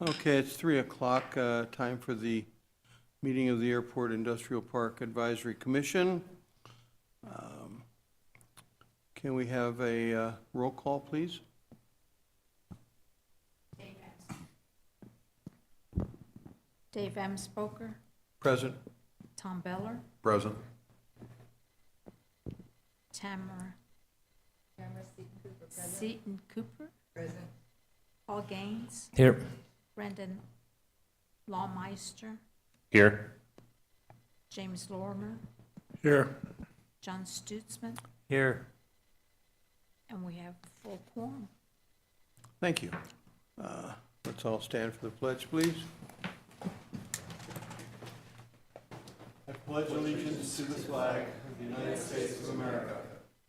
Okay, it's 3 o'clock, time for the meeting of the Airport Industrial Park Advisory Commission. Can we have a roll call, please? Dave Amspoker, Present. Tom Beller, Present. Tamara Seaton Cooper, Paul Gaines, Here. Brendan Lawmeister, Here. James Lorimer, Here. John Stutzman, Here. and we have full quorum. Thank you. Let's all stand for the pledge, please. I pledge allegiance to the flag of the United States of America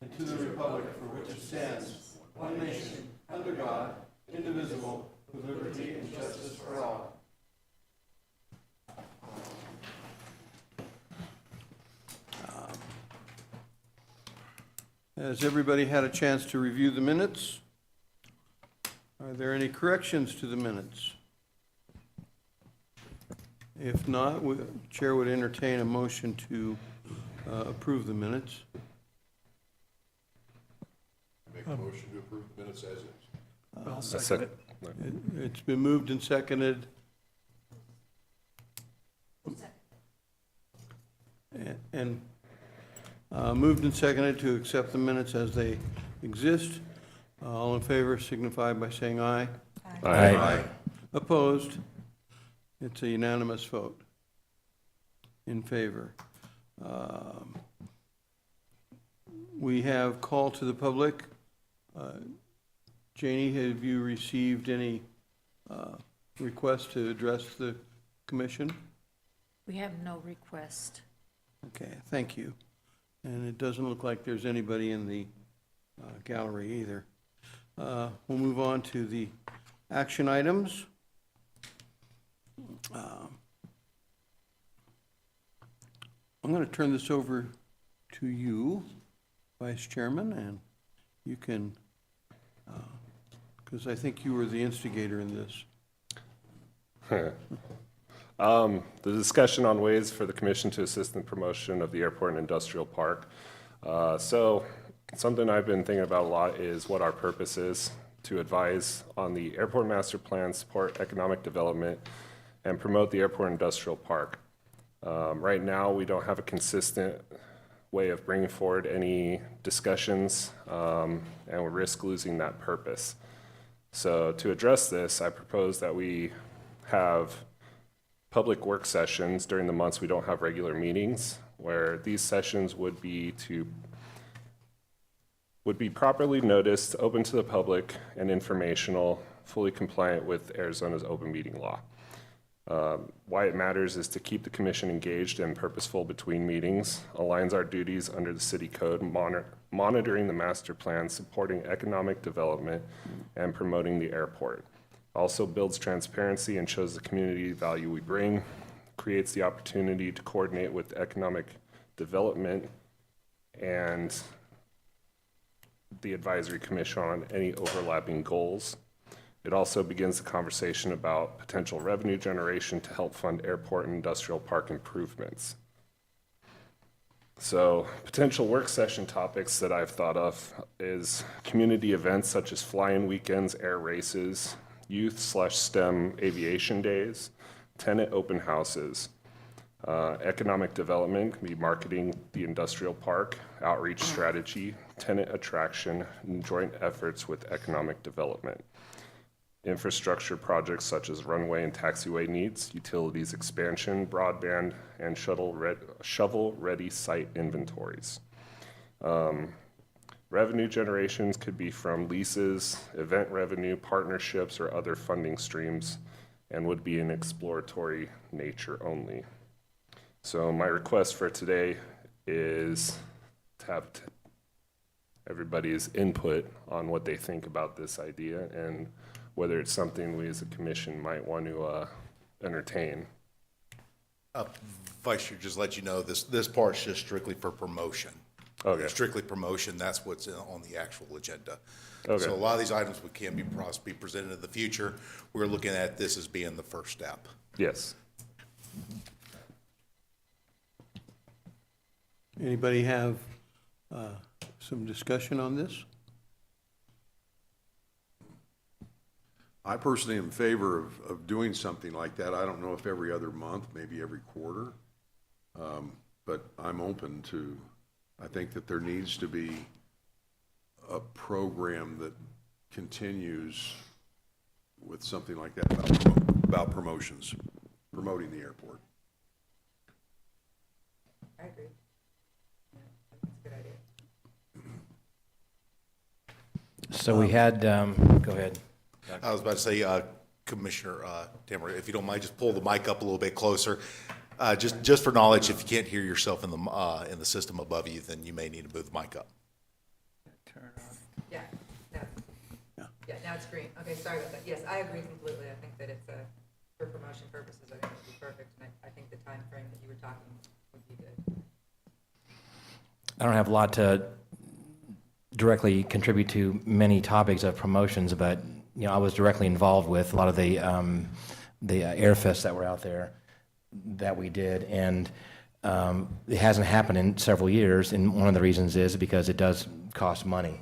and to the republic for which it stands, one nation, under God, indivisible, with liberty and justice for all. Has everybody had a chance to review the minutes? Are there any corrections to the minutes? If not, the Chair would entertain a motion to approve the minutes. Make a motion to approve the minutes as is. I'll second it. It's been moved and seconded. And moved and seconded to accept the minutes as they exist. All in favor signify by saying aye. Aye. Opposed? It's a unanimous vote in favor. We have call to the public. Janie, have you received any requests to address the commission? We have no request. Okay, thank you. And it doesn't look like there's anybody in the gallery either. We'll move on to the action items. I'm going to turn this over to you, Vice Chairman, and you can, because I think you were the instigator in this. The discussion on ways for the commission to assist in promotion of the airport and industrial park. So something I've been thinking about a lot is what our purpose is: to advise on the airport master plan, support economic development, and promote the airport industrial park. Right now, we don't have a consistent way of bringing forward any discussions, and we risk losing that purpose. So to address this, I propose that we have public work sessions during the months we don't have regular meetings, where these sessions would be properly noticed, open to the public, and informational, fully compliant with Arizona's open meeting law. Why it matters is to keep the commission engaged and purposeful between meetings, aligns our duties under the city code, monitoring the master plan, supporting economic development, and promoting the airport. Also builds transparency and shows the community value we bring, creates the opportunity to coordinate with economic development and the advisory commission on any overlapping goals. It also begins the conversation about potential revenue generation to help fund airport and industrial park improvements. So potential work session topics that I've thought of is community events such as fly-in weekends, air races, youth/STEM aviation days, tenant open houses. Economic development can be marketing the industrial park, outreach strategy, tenant attraction, and joint efforts with economic development. Infrastructure projects such as runway and taxiway needs, utilities expansion, broadband, and shovel-ready site inventories. Revenue generations could be from leases, event revenue, partnerships, or other funding streams, and would be in exploratory nature only. So my request for today is to have everybody's input on what they think about this idea and whether it's something we as a commission might want to entertain. Vice Chair, just let you know, this part's just strictly for promotion. Okay. strictly promotion, that's what's on the actual agenda. Okay. So a lot of these items can be presented in the future. We're looking at this as being the first step. Yes. Anybody have some discussion on this? I personally am in favor of doing something like that. I don't know if every other month, maybe every quarter. But I'm open to, I think that there needs to be a program that continues with something like that about promotions, promoting the airport. I agree. Yeah, that's a good idea. So we had, go ahead. I was about to say, Commissioner Timmer, if you don't mind, just pull the mic up a little bit closer. Just for knowledge, if you can't hear yourself in the system above you, then you may need to move the mic up. Yeah, yeah, now it's green. Okay, sorry about that. Yes, I agree completely. I think that it's for promotion purposes, I think it would be perfect. And I think the time frame that you were talking would be good. I don't have a lot to directly contribute to many topics of promotions, but, you know, I was directly involved with a lot of the airfests that were out there that we did, and it hasn't happened in several years, and one of the reasons is because it does cost money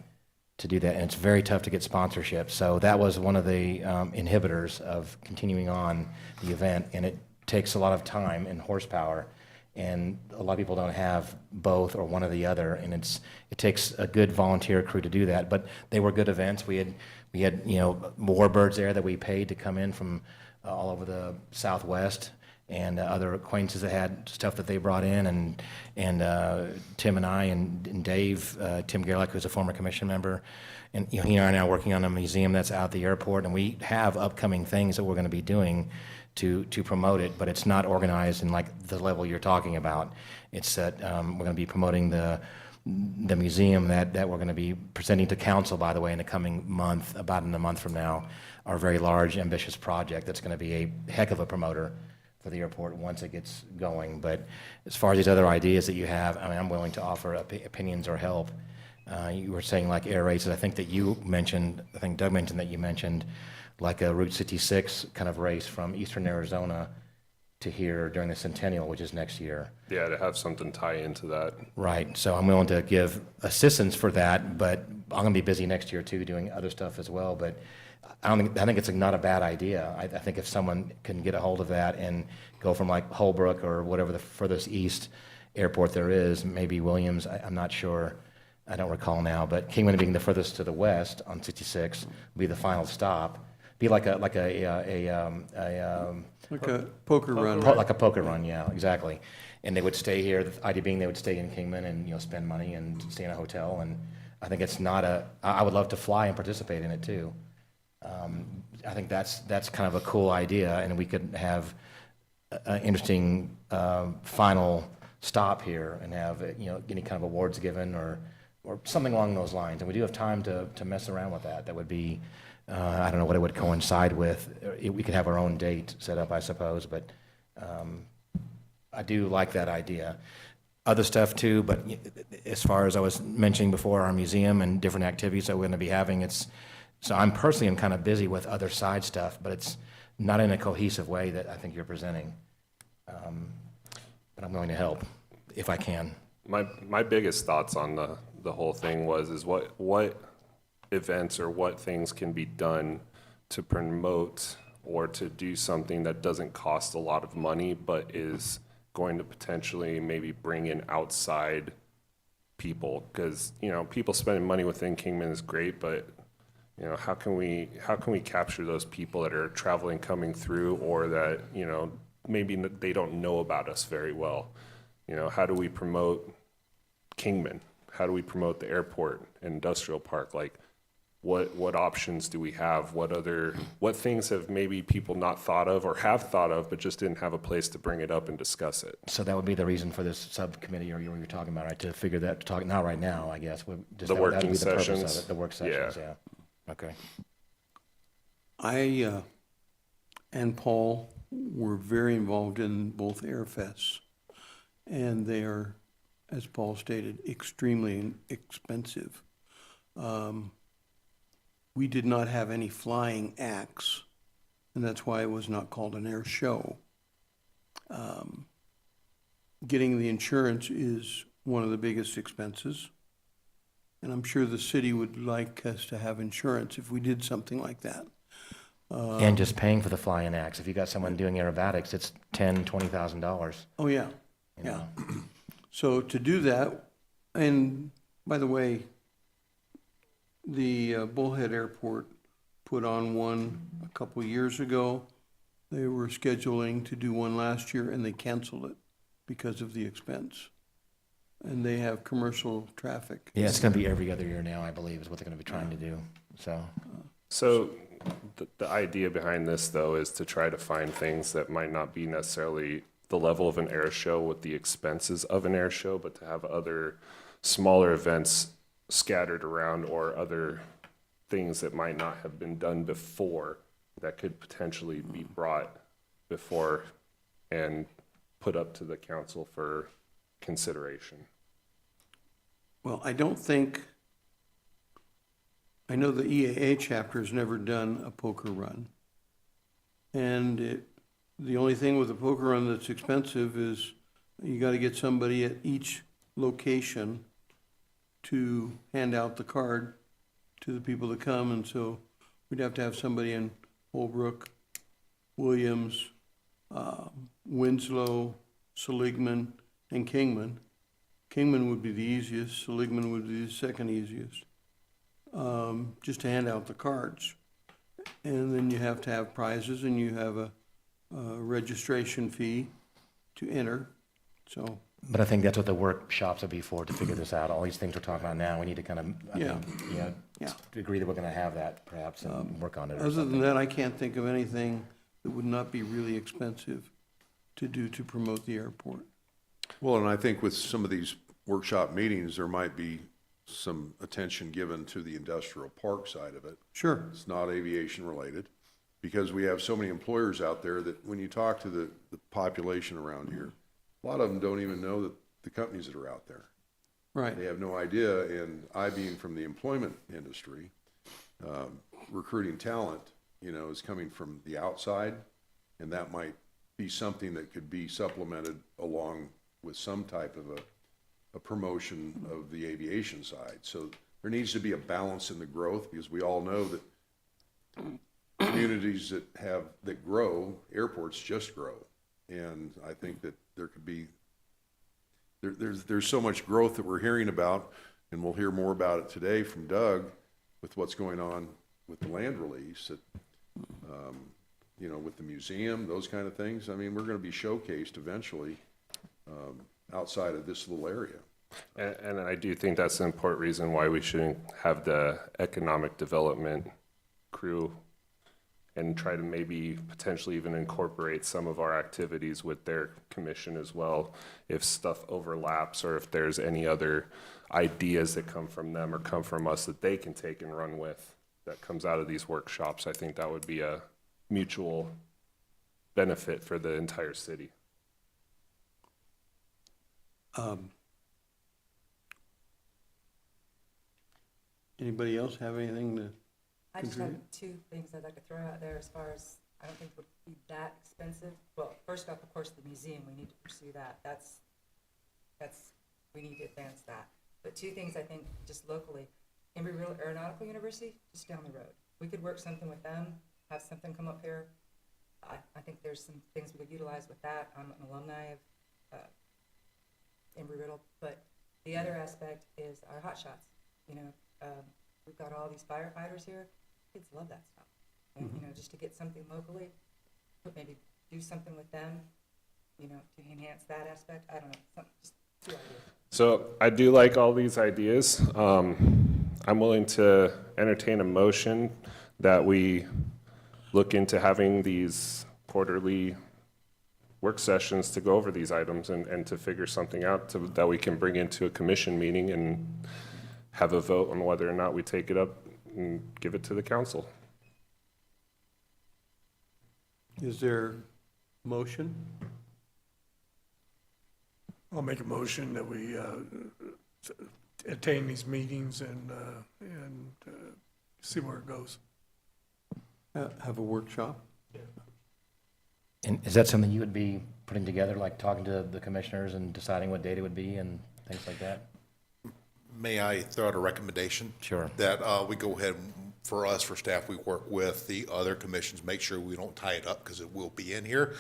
to do that, and it's very tough to get sponsorship. So that was one of the inhibitors of continuing on the event, and it takes a lot of time and horsepower, and a lot of people don't have both or one or the other, and it takes a good volunteer crew to do that. But they were good events. We had you know, warbirds there that we paid to come in from all over the Southwest, and other acquaintances that had stuff that they brought in, and Tim and I and Dave, Tim Gerlach, who's a former commission member, and you know, he and I are now working on a museum that's out at the airport, and we have upcoming things that we're going to be doing to promote it, but it's not organized in like the level you're talking about. It's that we're going to be promoting the museum that we're going to be presenting to council, by the way, in the coming month, about in a month from now, our very large, ambitious project that's going to be a heck of a promoter for the airport once it gets going. But as far as these other ideas that you have, I mean, I'm willing to offer opinions or help. You were saying like air races. I think that you mentioned, I think Doug mentioned that you mentioned like a Route 66 kind of race from eastern Arizona to here during the centennial, which is next year. Yeah, to have something tie into that. Right. So I'm willing to give assistance for that, but I'm going to be busy next year too, doing other stuff as well. But I think it's not a bad idea. I think if someone can get a hold of that and go from like Holbrook or whatever the furthest east airport there is, maybe Williams, I'm not sure, I don't recall now, but Kingman being the furthest to the west on 66 will be the final stop. Be like a Poker run. like a poker run, yeah, exactly. And they would stay here. The idea being they would stay in Kingman and, you know, spend money and stay in a hotel. And I think it's not I would love to fly and participate in it too. I think that's kind of a cool idea, and we could have an interesting final stop here and have, you know, any kind of awards given or something along those lines. And we do have time to mess around with that. That would be, I don't know what it would coincide with. We could have our own date set up, I suppose, but I do like that idea. Other stuff too, but as far as I was mentioning before, our museum and different activities that we're going to be having, so I'm personally kind of busy with other side stuff, but it's not in a cohesive way that I think you're presenting. But I'm willing to help if I can. My biggest thoughts on the whole thing is what events or what things can be done to promote or to do something that doesn't cost a lot of money but is going to potentially maybe bring in outside people, because, you know, people spending money within Kingman is great, but, you know, how can we capture those people that are traveling, coming through, or that, you know, maybe they don't know about us very well? You know, how do we promote Kingman? How do we promote the airport and industrial park? Like, what options do we have? What things have maybe people not thought of or have thought of, but just didn't have a place to bring it up and discuss it? So that would be the reason for this subcommittee, or you're talking about, right? To figure that, to talk, not right now, I guess. The working sessions. Purpose of it, the work sessions, yeah. Okay. I and Paul were very involved in both airfests, and they are as Paul stated, extremely expensive. We did not have any flying acts, and that's why it was not called an air show. Getting the insurance is one of the biggest expenses, and I'm sure the city would like us to have insurance if we did something like that. And just paying for the fly-in acts. If you got someone doing aerobatics, it's $10,000-$20,000. Oh, yeah, You yeah. know. So to do that, and by the way, the Bullhead Airport put on one a couple years ago. They were scheduling to do one last year, and they canceled it because of the expense. And they have commercial traffic. Yeah, it's going to be every other year now, I believe, is what they're going to be trying to do. So the idea behind this, though, is to try to find things that might not be necessarily the level of an air show with the expenses of an air show, but to have other smaller events scattered around or other things that might not have been done before that could potentially be brought before and put up to the council for consideration. Well, I don't think, I know the EAA chapter has never done a poker run. And the only thing with a poker run that's expensive is you got to get somebody at each location to hand out the card to the people that come, and so we'd have to have somebody in Holbrook, Williams, Winslow, Seligman, and Kingman. Kingman would be the easiest, Seligman would be the second easiest, just to hand out the cards. And then you have to have prizes, and you have a registration fee to enter, so. But I think that's what the workshops will be for, to figure this out. All these things we're talking about now, we need to kind of, Yeah. to agree that we're going to have that perhaps and work on it or Other than something. that, I can't think of anything that would not be really expensive to do to promote the airport. Well, and I think with some of these workshop meetings, there might be some attention given to the industrial park side of it. Sure. It's not aviation related, because we have so many employers out there that when you talk to the population around here, a lot of them don't even know that the companies that are out there. Right. They have no idea, and I being from the employment industry, recruiting talent, is coming from the outside, and that might be something that could be supplemented along with some type of a promotion of the aviation side. So there needs to be a balance in the growth, because we all know that communities that grow, airports just grow. And I think that there could be, there's so much growth that we're hearing about, and we'll hear more about it today from Doug with what's going on with the land release, that, with the museum, those kind of things. I mean, we're going to be showcased eventually outside of this little area. And I do think that's an important reason why we shouldn't have the economic development crew and try to maybe potentially even incorporate some of our activities with their commission as well, if stuff overlaps or if there's any other ideas that come from them or come from us that they can take and run with that comes out of these workshops. I think that would be a mutual benefit for the entire city. Anybody else have anything to? I just have two things I'd like to throw out there as far as, I don't think it would be that expensive. Well, first off, of course, the museum, we need to pursue that. That's, we need to advance that. But two things I think just locally, Embry-Riddle Aeronautical University, just down the road. We could work something with them, have something come up here. I think there's some things we could utilize with that. I'm an alumni of Embry-Riddle, but the other aspect is our hot shots. We've got all these firefighters here. Kids love that stuff. And, just to get something locally, maybe do something with them, to enhance that aspect. I don't know, just two ideas. So I do like all these ideas. I'm willing to entertain a motion that we look into having these quarterly work sessions to go over these items and to figure something out that we can bring into a commission meeting and have a vote on whether or not we take it up and give it to the council. Is there motion? I'll make a motion that we attain these meetings and see where it goes. Have a workshop? And is that something you would be putting together, like talking to the commissioners and deciding what date it would be and things like that? May I throw out a recommendation? Sure. That we go ahead, for us, for staff, we work with the other commissions, make sure we don't tie it up because it will be in here.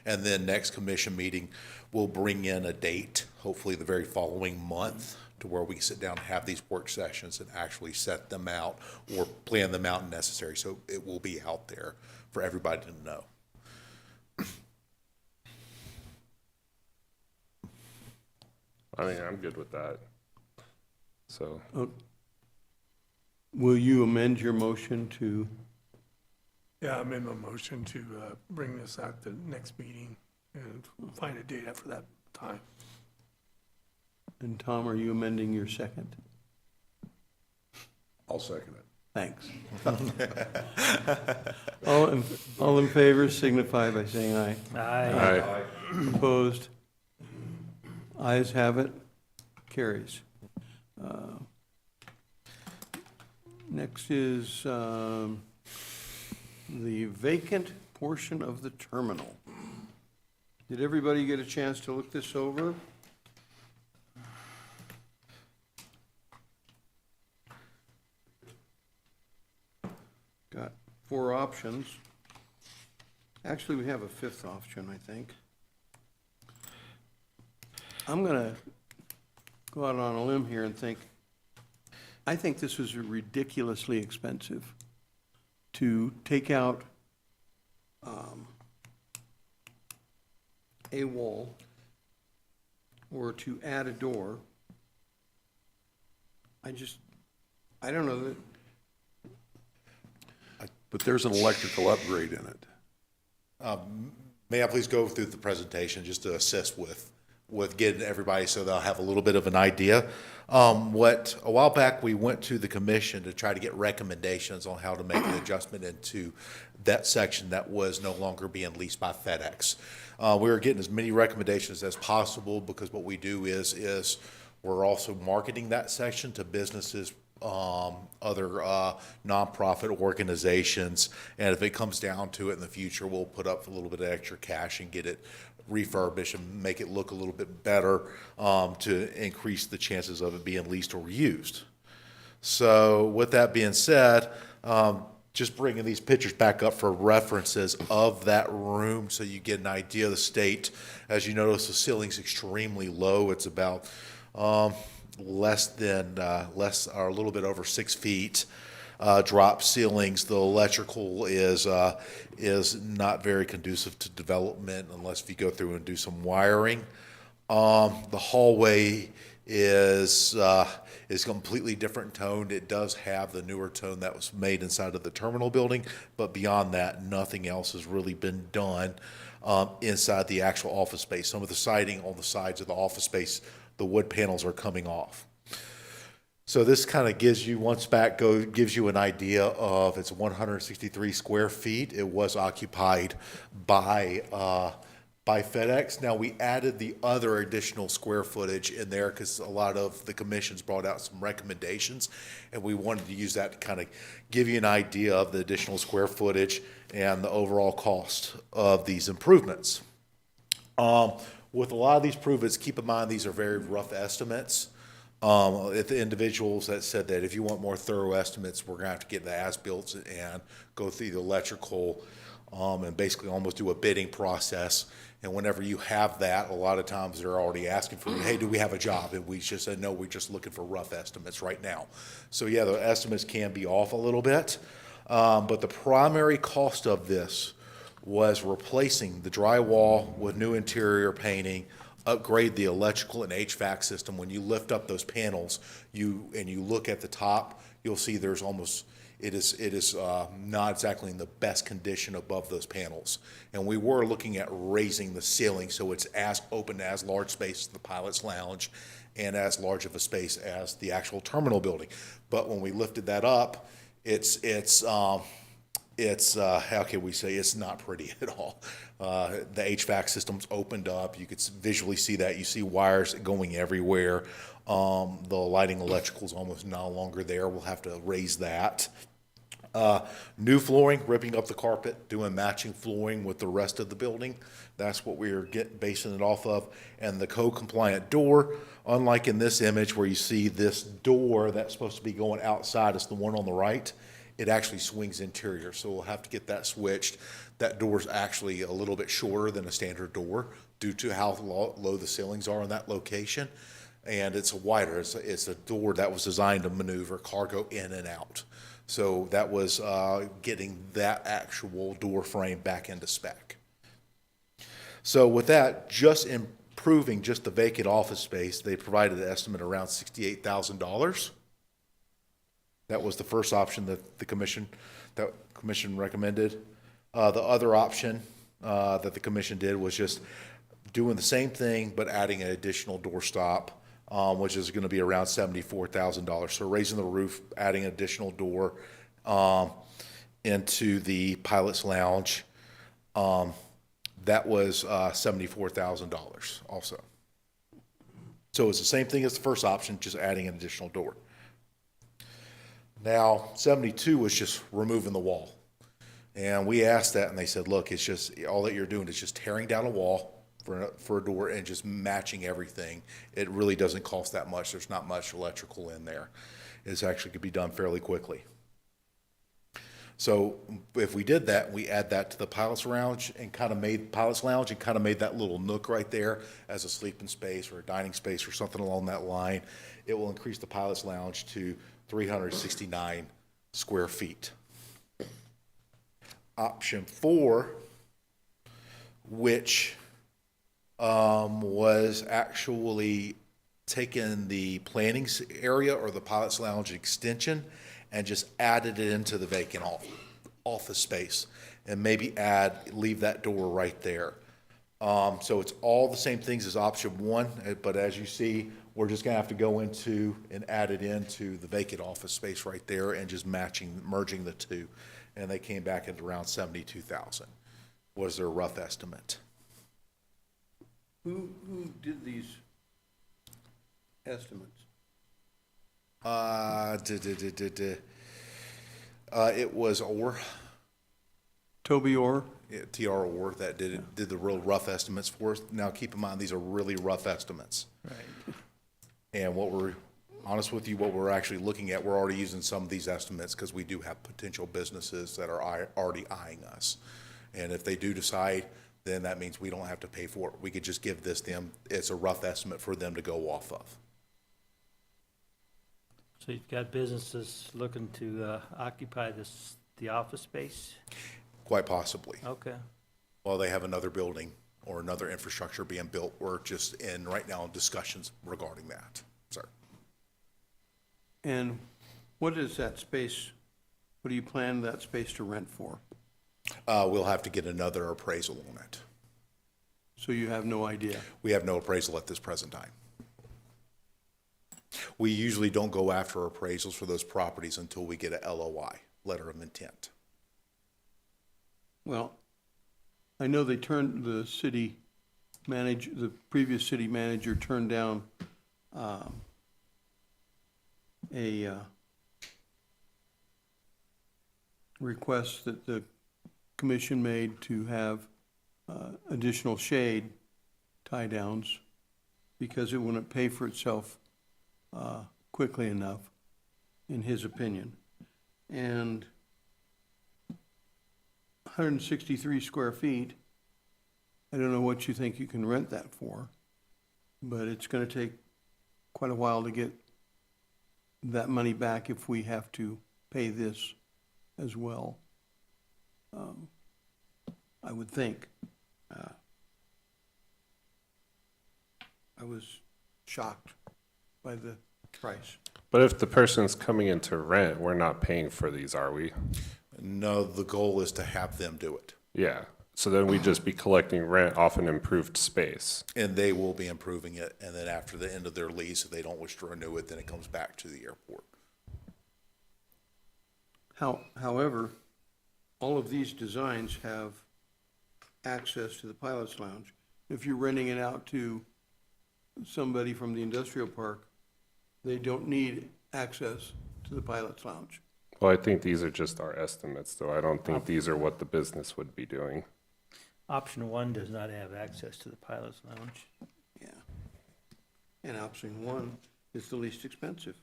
And then next commission meeting, we'll bring in a date, hopefully the very following month, to where we can sit down and have these work sessions and actually set them out or plan them out if necessary. So it will be out there for everybody to know. I mean, I'm good with that. So, Will you amend your motion to, Yeah, I made my motion to bring this at the next meeting and find a date after that time. and Tom, are you amending your second? I'll second it. Thanks. All in favor signify by saying aye. I, Opposed? Ayes have it, carries. Next is the vacant portion of the terminal. Did everybody get a chance to look this over? Got 4 options. Actually, we have a 5th option, I think. I'm going to go out on a limb here and think, I think this was ridiculously expensive to take out a wall or to add a door. I don't know that, But there's an electrical upgrade in it. May I please go through the presentation just to assist with getting everybody so they'll have a little bit of an idea. A while back, we went to the commission to try to get recommendations on how to make an adjustment into that section that was no longer being leased by FedEx. We were getting as many recommendations as possible because what we do is we're also marketing that section to businesses, other nonprofit organizations, and if it comes down to it in the future, we'll put up a little bit of extra cash and get it refurbished and make it look a little bit better to increase the chances of it being leased or used. So with that being said, just bringing these pictures back up for references of that room so you get an idea of the state. As you notice, the ceiling's extremely low. It's about less or a little bit over 6 feet. Drop ceilings. The electrical is not very conducive to development unless if you go through and do some wiring. The hallway is completely different toned. It does have the newer tone that was made inside of the terminal building, but beyond that, nothing else has really been done inside the actual office space. Some of the siding on the sides of the office space, the wood panels are coming off. So this kind of gives you, gives you an idea of, it's 163 square feet. It was occupied by FedEx. Now, we added the other additional square footage in there because a lot of the commissions brought out some recommendations, and we wanted to use that to kind of give you an idea of the additional square footage and the overall cost of these improvements. With a lot of these improvements, keep in mind these are very rough estimates. If the individuals that said that if you want more thorough estimates, we're going to have to get the as-built and go through the electrical and basically almost do a bidding process. And whenever you have that, a lot of times they're already asking for, hey, do we have a job? And we just said, no, we're just looking for rough estimates right now. So yeah, the estimates can be off a little bit. But the primary cost of this was replacing the drywall with new interior painting, upgrade the electrical and HVAC system. When you lift up those panels, you look at the top, you'll see there's almost, it is not exactly in the best condition above those panels. And we were looking at raising the ceiling so it's as open, as large space as the pilot's lounge and as large of a space as the actual terminal building. But when we lifted that up, it's it's, how can we say, it's not pretty at all. The HVAC system's opened up, you could visually see that, you see wires going everywhere. The lighting electrical's almost no longer there, we'll have to raise that. New flooring, ripping up the carpet, doing matching flooring with the rest of the building. That's what we're basing it off of. And the code compliant door, unlike in this image where you see this door that's supposed to be going outside, it's the one on the right. It actually swings interior, so we'll have to get that switched. That door's actually a little bit shorter than a standard door due to how low the ceilings are in that location. And it's wider, it's a door that was designed to maneuver cargo in and out. So that was getting that actual door frame back into spec. So with that, just improving just the vacant office space, they provided an estimate around $68,000. That was the first option that the commission recommended. The other option that the commission did was just doing the same thing, but adding an additional doorstop, which is going to be around $74,000. So raising the roof, adding an additional door into the pilot's lounge. That was $74,000 also. So it's the same thing as the first option, just adding an additional door. Now, 72 was just removing the wall. And we asked that, and they said, look, it's just, all that you're doing is just tearing down a wall for a door and just matching everything. It really doesn't cost that much. There's not much electrical in there. It's actually could be done fairly quickly. So if we did that, we add that to the pilot's lounge and kind of made that little nook right there as a sleeping space or a dining space or something along that line. It will increase the pilot's lounge to 369 square feet. Option 4, which was actually taking the planning area or the pilot's lounge extension and just added it into the vacant office space and maybe leave that door right there. So it's all the same things as option 1, but as you see, we're just gonna have to go into and add it into the vacant office space right there and just merging the two. And they came back at around 72,000 was their rough estimate. Who did these estimates? It was Orr, Toby Orr? T.R. Orr, that did the real rough estimates for us. Now, keep in mind, these are really rough estimates. Right. And what we're actually looking at, we're already using some of these estimates because we do have potential businesses that are already eyeing us. And if they do decide, then that means we don't have to pay for it. We could just give them, it's a rough estimate for them to go off of. So you've got businesses looking to occupy the office space? Quite possibly. Okay. While they have another building or another infrastructure being built, we're just right now in discussions regarding that, sir. And what is that space, what do you plan that space to rent for? We'll have to get another appraisal on it. So you have no idea? We have no appraisal at this present time. We usually don't go after appraisals for those properties until we get a LOI, letter of intent. Well, I know they turned the previous city manager turned down a request that the commission made to have additional shade tie downs because it wouldn't pay for itself quickly enough, in his opinion. And 163 square feet, I don't know what you think you can rent that for, but it's going to take quite a while to get that money back if we have to pay this as well. I would think. I was shocked by the price. But if the person's coming in to rent, we're not paying for these, are we? No, the goal is to have them do it. Yeah. So then we'd just be collecting rent off an improved space. And they will be improving it, and then after the end of their lease, if they don't wish to renew it, then it comes back to the airport. However, all of these designs have access to the Pilot's Lounge. If you're renting it out to somebody from the industrial park, they don't need access to the Pilot's Lounge. Well, I think these are just our estimates, though. I don't think these are what the business would be doing. Option 1 does not have access to the pilot's lounge. Yeah. And option 1 is the least expensive.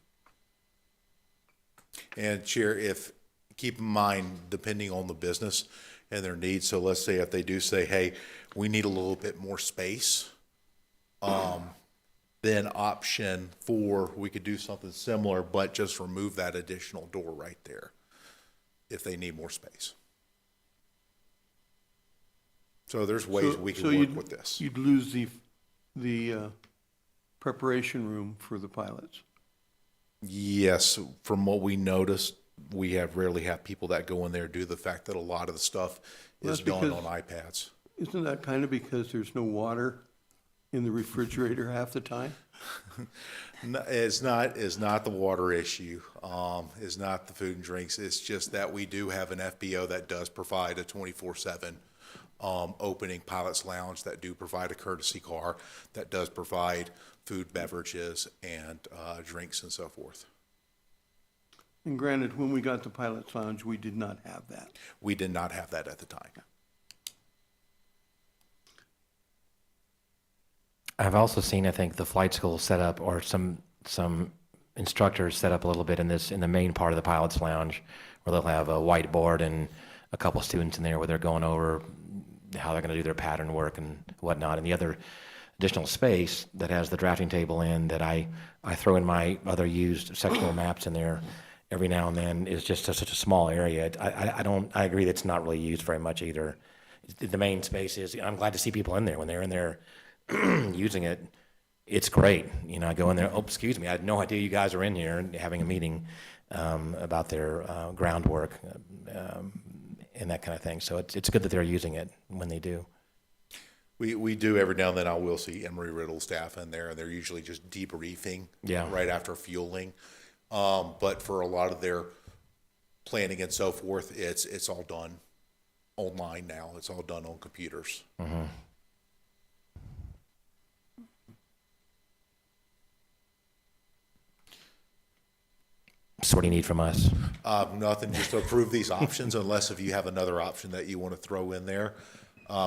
And Chair, if, keep in mind, depending on the business and their needs, so let's say if they do say, hey, we need a little bit more space, then option 4, we could do something similar, but just remove that additional door right there if they need more space. So there's ways we can work with this. You'd lose the preparation room for the pilots. Yes, from what we noticed, we rarely have people that go in there due to the fact that a lot of the stuff Well, is that's done because- on iPads. Isn't that kind of because there's no water in the refrigerator half the time? No, it's not the water issue, it's not the food and drinks, it's just that we do have an FBO that does provide a 24/7 opening Pilot's Lounge, that do provide a courtesy car, that does provide food, beverages, and drinks and so forth. And granted, when we got the Pilot's Lounge, we did not have that. We did not have that at the time. I've also seen, I think, the flight school set up, or some instructors set up a little bit in the main part of the pilot's lounge, where they'll have a whiteboard and a couple students in there where they're going over how they're going to do their pattern work and whatnot. And the other additional space that has the drafting table in that I throw in my other used sectional maps in there every now and then is just such a small area. I agree that it's not really used very much either. The main space is, I'm glad to see people in there. When they're in there using it, it's great. You know, I go in there, oh, excuse me, I had no idea you guys are in here and having a meeting about their groundwork and that kind of thing. So it's good that they're using it when they do. We do every now and then. I will see Emory-Riddle staff in there, and they're usually just debriefing right after fueling. But for a lot of their planning and so forth, it's all done online now. It's all done on computers. Mm-hmm. So what do you need from us? Nothing, just to approve these options, unless if you have another option that you want to throw in there.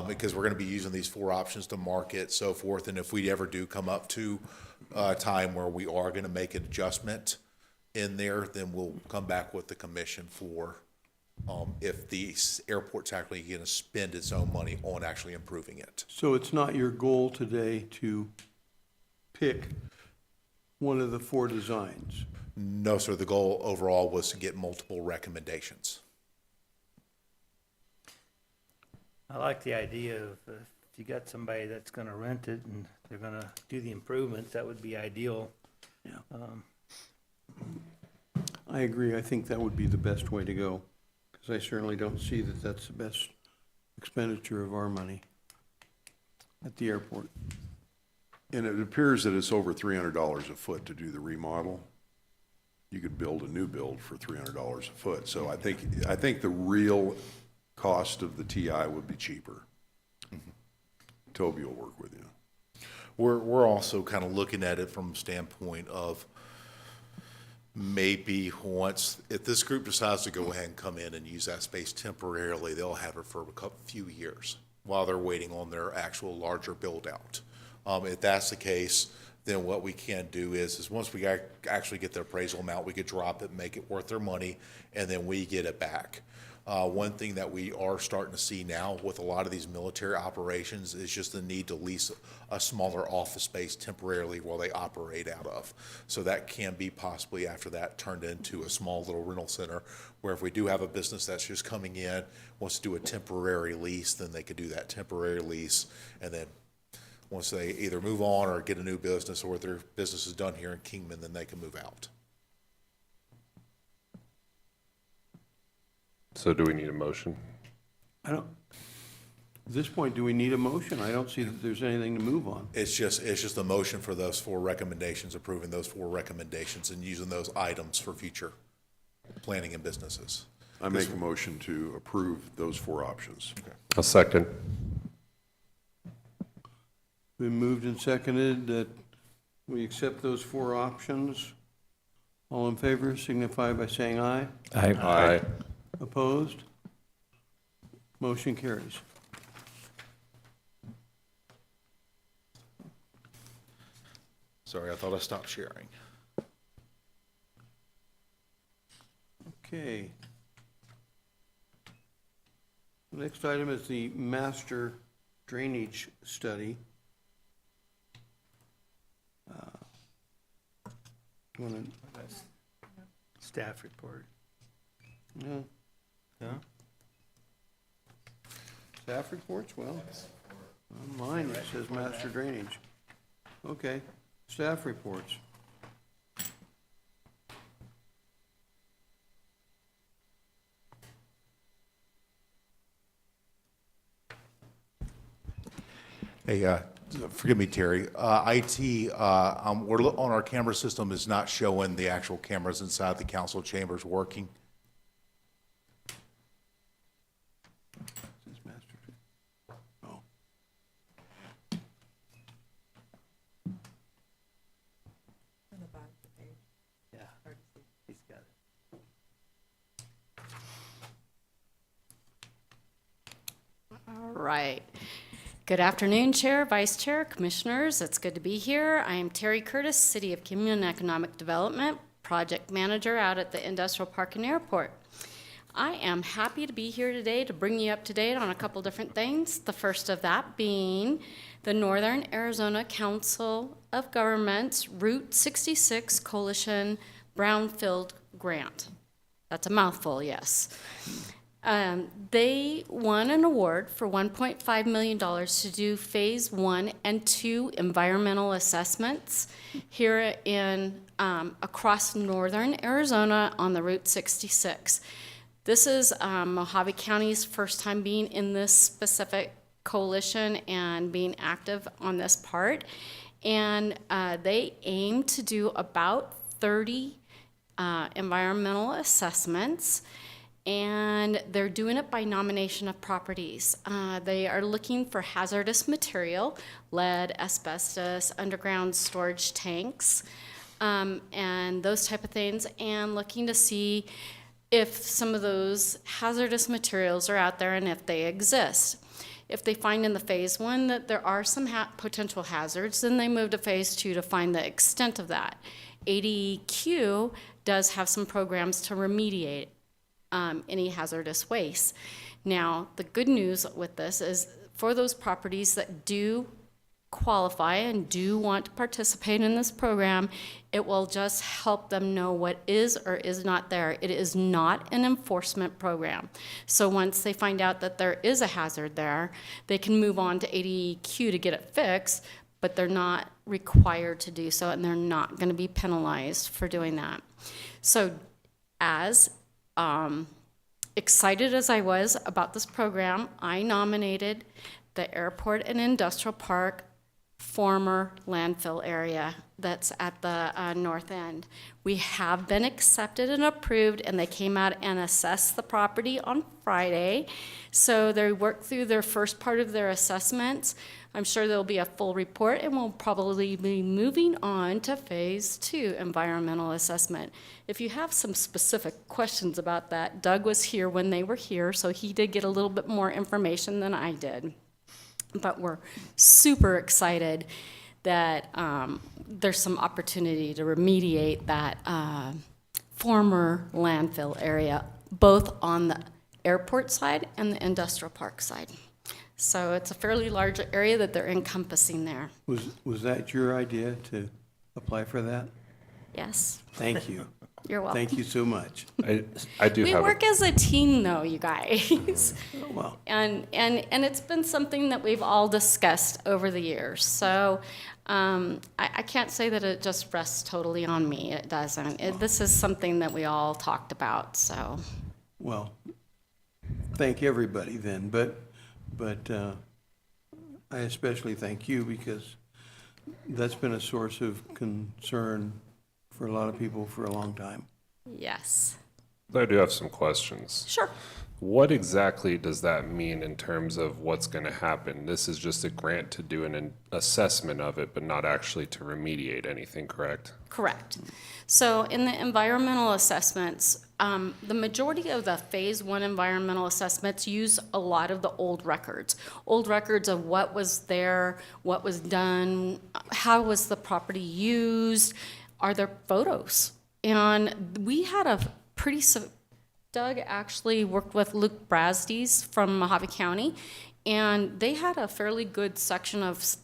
Because we're going to be using these 4 options to market, so forth. And if we ever do come up to a time where we are going to make an adjustment in there, then we'll come back with the commission for if the airport's actually going to spend its own money on actually improving it. So it's not your goal today to pick one of the 4 designs? No, sir. The goal overall was to get multiple recommendations. I like the idea of if you got somebody that's gonna rent it and they're gonna do the improvements, that would be ideal. Yeah. I agree. I think that would be the best way to go, because I certainly don't see that that's the best expenditure of our money at the airport. And it appears that it's over $300 a foot to do the remodel. You could build a new build for $300 a foot. So I think the real cost of the TI would be cheaper. Toby will work with you. We're also kind of looking at it from a standpoint of maybe if this group decides to go ahead and come in and use that space temporarily, they'll have it for a few years while they're waiting on their actual larger build out. If that's the case, then what we can do is once we actually get the appraisal amount, we could drop it, make it worth their money, and then we get it back. One thing that we are starting to see now with a lot of these military operations is just the need to lease a smaller office space temporarily while they operate out of. So that can be possibly after that turned into a small little rental center, where if we do have a business that's just coming in, wants to do a temporary lease, then they could do that temporary lease, and then once they either move on or get a new business, or their business is done here in Kingman, then they can move out. So do we need a motion? At this point, do we need a motion? I don't see that there's anything to move on. It's just a motion for those 4 recommendations, approving those 4 recommendations and using those items for future planning and businesses. I make a motion to approve those 4 options. I'll second. Been moved and seconded that we accept those 4 options. All in favor signify by saying aye. Aye. Opposed? Motion carries. Sorry, I thought I stopped sharing. Okay. The next item is the master drainage study. Wanna- Staff report. no, No? staff reports, well, on mine it says master drainage. Okay, staff reports. Hey, forgive me, Terry. IT, on our camera system is not showing the actual cameras inside the council chambers working. Says master. Oh. On the bottom of the page. Yeah, Hard to see. he's got it. All right. Good afternoon, Chair, Vice Chair, Commissioners. It's good to be here. I am Terry Curtis, City of Kingman Economic Development Project Manager out at the Industrial Park and Airport. I am happy to be here today to bring you up to date on a couple different things. The first of that being the Northern Arizona Council of Governments Route 66 Coalition Brownfield Grant. That's a mouthful, yes. They won an award for $1.5 million to do Phase 1 and 2 environmental assessments here in across northern Arizona on the Route 66. This is Mojave County's first time being in this specific coalition and being active on this part. And they aim to do about 30 environmental assessments. And they're doing it by nomination of properties. They are looking for hazardous material, lead, asbestos, underground storage tanks, and those type of things, and looking to see if some of those hazardous materials are out there and if they exist. If they find in the Phase 1 that there are some potential hazards, then they move to Phase 2 to find the extent of that. ADEQ does have some programs to remediate any hazardous waste. Now, the good news with this is for those properties that do qualify and do want to participate in this program, it will just help them know what is or is not there. It is not an enforcement program. So once they find out that there is a hazard there, they can move on to ADEQ to get it fixed, but they're not required to do so, and they're not going to be penalized for doing that. So as excited as I was about this program, I nominated the Airport and Industrial Park former landfill area that's at the north end. We have been accepted and approved, and they came out and assessed the property on Friday. So they worked through their first part of their assessments. I'm sure there'll be a full report, and we'll probably be moving on to Phase 2 environmental assessment. If you have some specific questions about that, Doug was here when they were here, so he did get a little bit more information than I did. But we're super excited that there's some opportunity to remediate that former landfill area, both on the airport side and the industrial park side. So it's a fairly large area that they're encompassing there. Was that your idea to apply for that? Yes, Thank you. you're welcome. Thank you so much. I do We have work as a team, though, you guys. Well, And it's been something that we've all discussed over the years. So I can't say that it just rests totally on me. It doesn't. This is something that we all talked about, so. well, thank everybody then, but I especially thank you because that's been a source of concern for a lot of people for a long time. Yes. I do have some questions. Sure. What exactly does that mean in terms of what's going to happen? This is just a grant to do an assessment of it, but not actually to remediate anything, correct? Correct. So in the environmental assessments, the majority of the Phase 1 environmental assessments use a lot of the old records of what was there, what was done, how was the property used, are there photos? And we had a pretty, Doug actually worked with Luke Brasdes from Mojave County, and they had a fairly good section of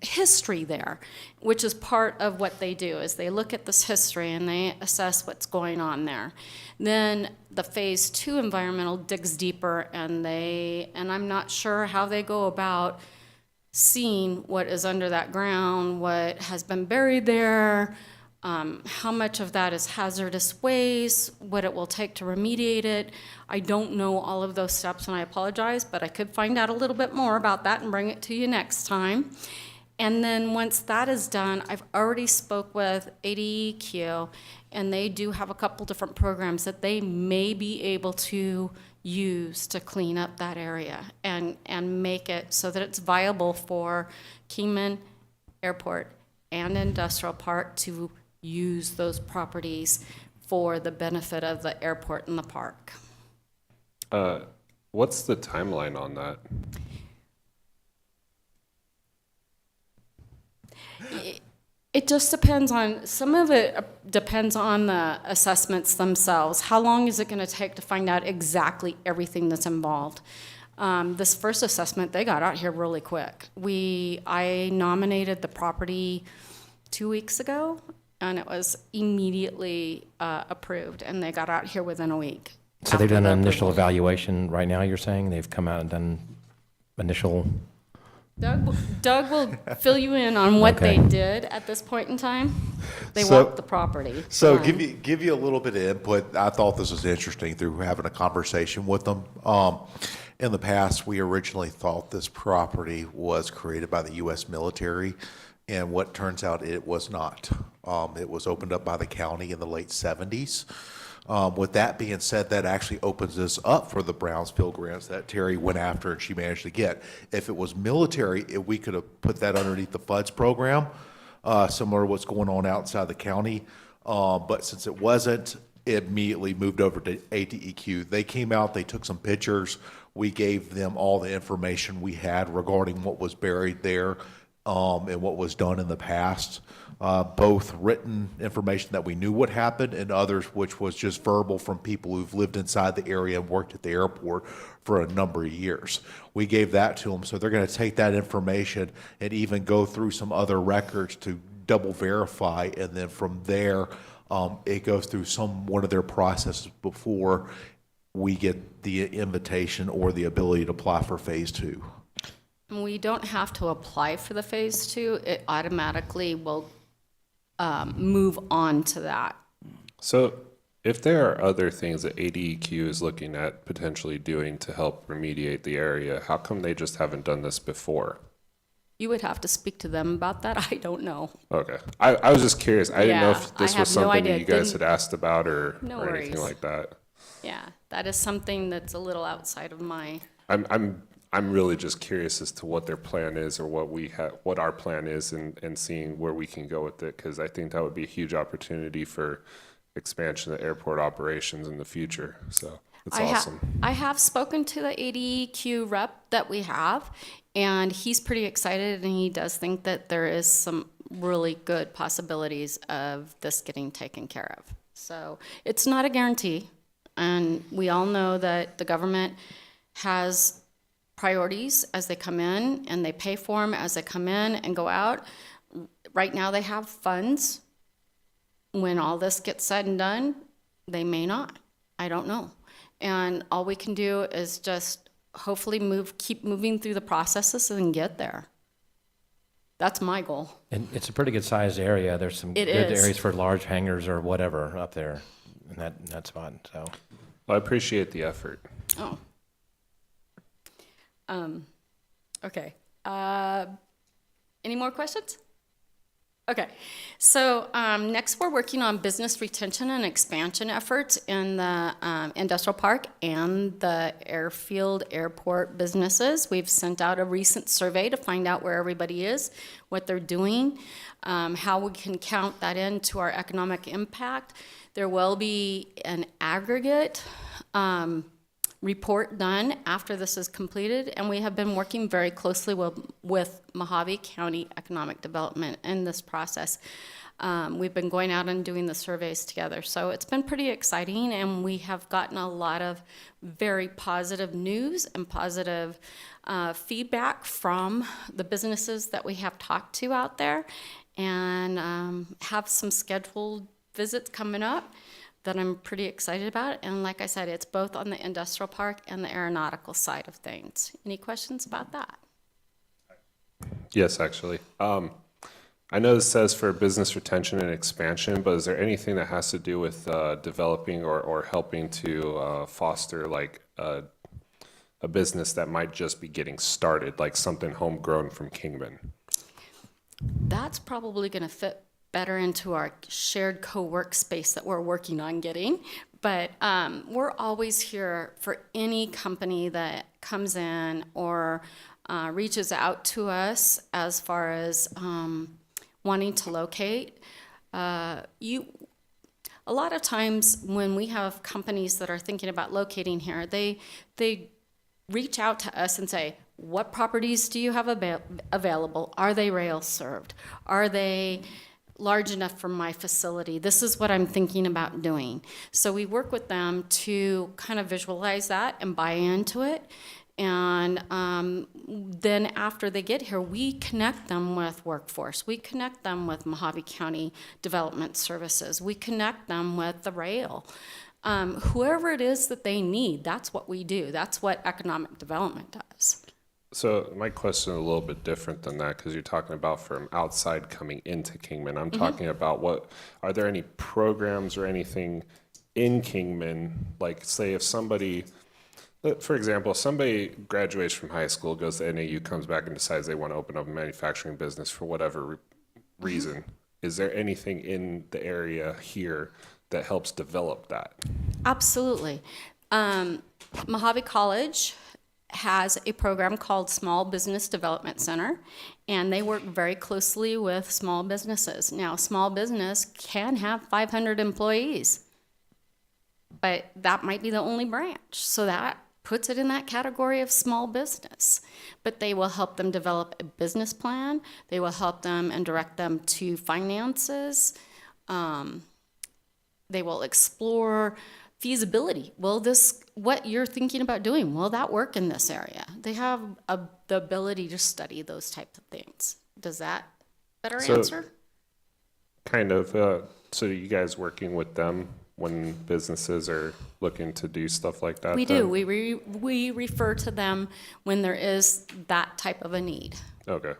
history there, which is part of what they do, is they look at this history and they assess what's going on there. Then the Phase 2 environmental digs deeper, and I'm not sure how they go about seeing what is under that ground, what has been buried there, how much of that is hazardous waste, what it will take to remediate it. I don't know all of those steps, and I apologize, but I could find out a little bit more about that and bring it to you next time. And then once that is done, I've already spoke with ADEQ, and they do have a couple different programs that they may be able to use to clean up that area and make it so that it's viable for Kingman Airport and Industrial Park to use those properties for the benefit of the airport and the park. What's the timeline on that? It just depends on, some of it depends on the assessments themselves. How long is it going to take to find out exactly everything that's involved? This first assessment, they got out here really quick. I nominated the property 2 weeks ago, and it was immediately approved, and they got out here within a week. So they've done after an the initial approval. evaluation right now, you're saying? They've come out and done initial, Doug will fill you in on what Okay. they did at this point in time. They So- walked the property. So Um, give you a little bit of input. I thought this was interesting through having a conversation with them. In the past, we originally thought this property was created by the U.S. military, and what turns out it was not. It was opened up by the county in the late 70s. With that being said, that actually opens us up for the Brownsville grants that Terry went after and she managed to get. If it was military, we could have put that underneath the FUDS program, similar to what's going on outside the county. But since it wasn't, it immediately moved over to ADEQ. They came out, they took some pictures. We gave them all the information we had regarding what was buried there and what was done in the past. Both written information that we knew what happened and others which was just verbal from people who've lived inside the area and worked at the airport for a number of years. We gave that to them, so they're going to take that information and even go through some other records to double verify, and then from there, it goes through one of their processes before we get the invitation or the ability to apply for Phase 2. We don't have to apply for the Phase 2. It automatically will move on to that. So if there are other things that ADEQ is looking at potentially doing to help remediate the area, how come they just haven't done this before? You would have to speak to them about that. I don't know. Okay. I was just curious. I didn't know Yeah, if this I was have no something that idea. you guys Didn't- had asked about or anything worries. like that. Yeah, that is something that's a little outside of my, I'm really just curious as to what their plan is or what our plan is and seeing where we can go with it, because I think that would be a huge opportunity for expansion of airport operations in the future. So it's awesome. I have spoken to the ADEQ rep that we have, and he's pretty excited, and he does think that there is some really good possibilities of this getting taken care of. So it's not a guarantee, and we all know that the government has priorities as they come in, and they pay for them as they come in and go out. Right now, they have funds. When all this gets said and done, they may not. I don't know. And all we can do is just hopefully keep moving through the processes and get there. That's my goal. and it's a pretty good sized area. There's some It good is. areas for large hangars or whatever up there in that spot, so. Well, I appreciate the effort. Oh. Okay. Any more questions? Okay, so next we're working on business retention and expansion efforts in the industrial park and the airfield airport businesses. We've sent out a recent survey to find out where everybody is, what they're doing, how we can count that into our economic impact. There will be an aggregate report done after this is completed, and we have been working very closely with Mojave County Economic Development in this process. We've been going out and doing the surveys together, so it's been pretty exciting, and we have gotten a lot of very positive news and positive feedback from the businesses that we have talked to out there, and have some scheduled visits coming up that I'm pretty excited about. And like I said, it's both on the industrial park and the aeronautical side of things. Any questions about that? Yes, actually. I know this says for business retention and expansion, but is there anything that has to do with developing or helping to foster like a business that might just be getting started, like something homegrown from Kingman? That's probably going to fit better into our shared co-work space that we're working on getting. But we're always here for any company that comes in or reaches out to us as far as wanting to locate. A lot of times when we have companies that are thinking about locating here, they reach out to us and say, what properties do you have available? Are they rail served? Are they large enough for my facility? This is what I'm thinking about doing. So we work with them to kind of visualize that and buy into it. And then after they get here, we connect them with workforce. We connect them with Mojave County Development Services. We connect them with the rail. Whoever it is that they need, that's what we do. That's what economic development does. So my question is a little bit different than that, because you're talking about from outside coming into Kingman. I'm talking about are there any programs or anything in Kingman, like say if somebody, for example, somebody graduates from high school, goes to NAU, comes back and decides they want to open up a manufacturing business for whatever reason. Is there anything in the area here that helps develop that? Absolutely. Mojave College has a program called Small Business Development Center, and they work very closely with small businesses. Now, small business can have 500 employees, but that might be the only branch. So that puts it in that category of small business. But they will help them develop a business plan. They will help them and direct them to finances. They will explore feasibility. What you're thinking about doing, will that work in this area? They have the ability to study those types of things. Does that better answer? Kind of. So you guys working with them when businesses are looking to do stuff like that? We do. We refer to them when there is that type of a need. Okay.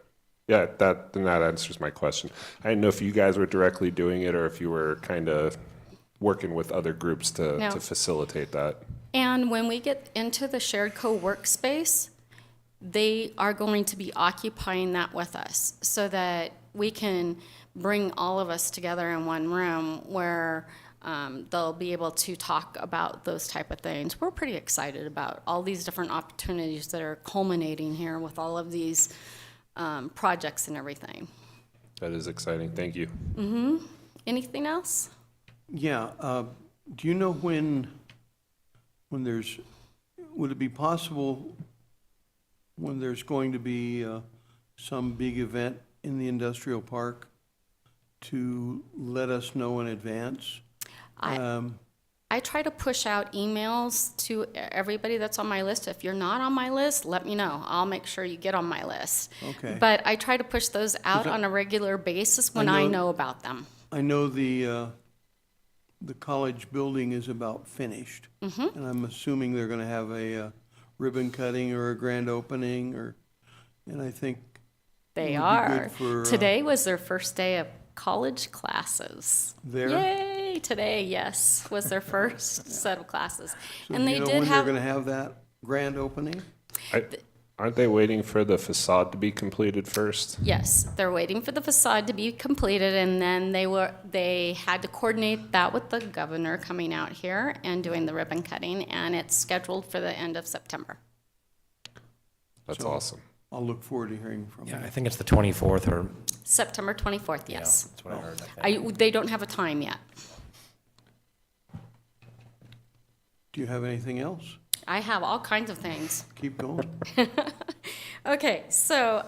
Yeah, that answers my question. I didn't know if you guys were directly doing it or if you were kind of working with other groups to facilitate that. And when we get into the shared co-workspace, they are going to be occupying that with us so that we can bring all of us together in one room where they'll be able to talk about those type of things. We're pretty excited about all these different opportunities that are culminating here with all of these projects and everything. That is exciting. Thank you. Anything else? Yeah, do you know when would it be possible when there's going to be some big event in the industrial park to let us know in advance? I try to push out emails to everybody that's on my list. If you're not on my list, let me know. I'll make sure you get on my list. Okay. But I try to push those out on a regular basis when I know about them. I know the college building is about finished. And I'm assuming they're gonna have a ribbon cutting or a grand opening and I think They it would be are. good for, Today was their first day of college classes. there. Yay! Today, yes, was their first set of classes. So And do they you know did when have, they're gonna have that grand opening? Aren't they waiting for the facade to be completed first? Yes, they're waiting for the facade to be completed, and then they had to coordinate that with the governor coming out here and doing the ribbon cutting, and it's scheduled for the end of September. That's So- awesome. I'll look forward to hearing from you. Yeah, I think it's the 24th or, September 24th, yeah, yes. that's what I heard. I think. They don't have a time yet. Do you have anything else? I have all kinds of things. Keep going. Okay, so,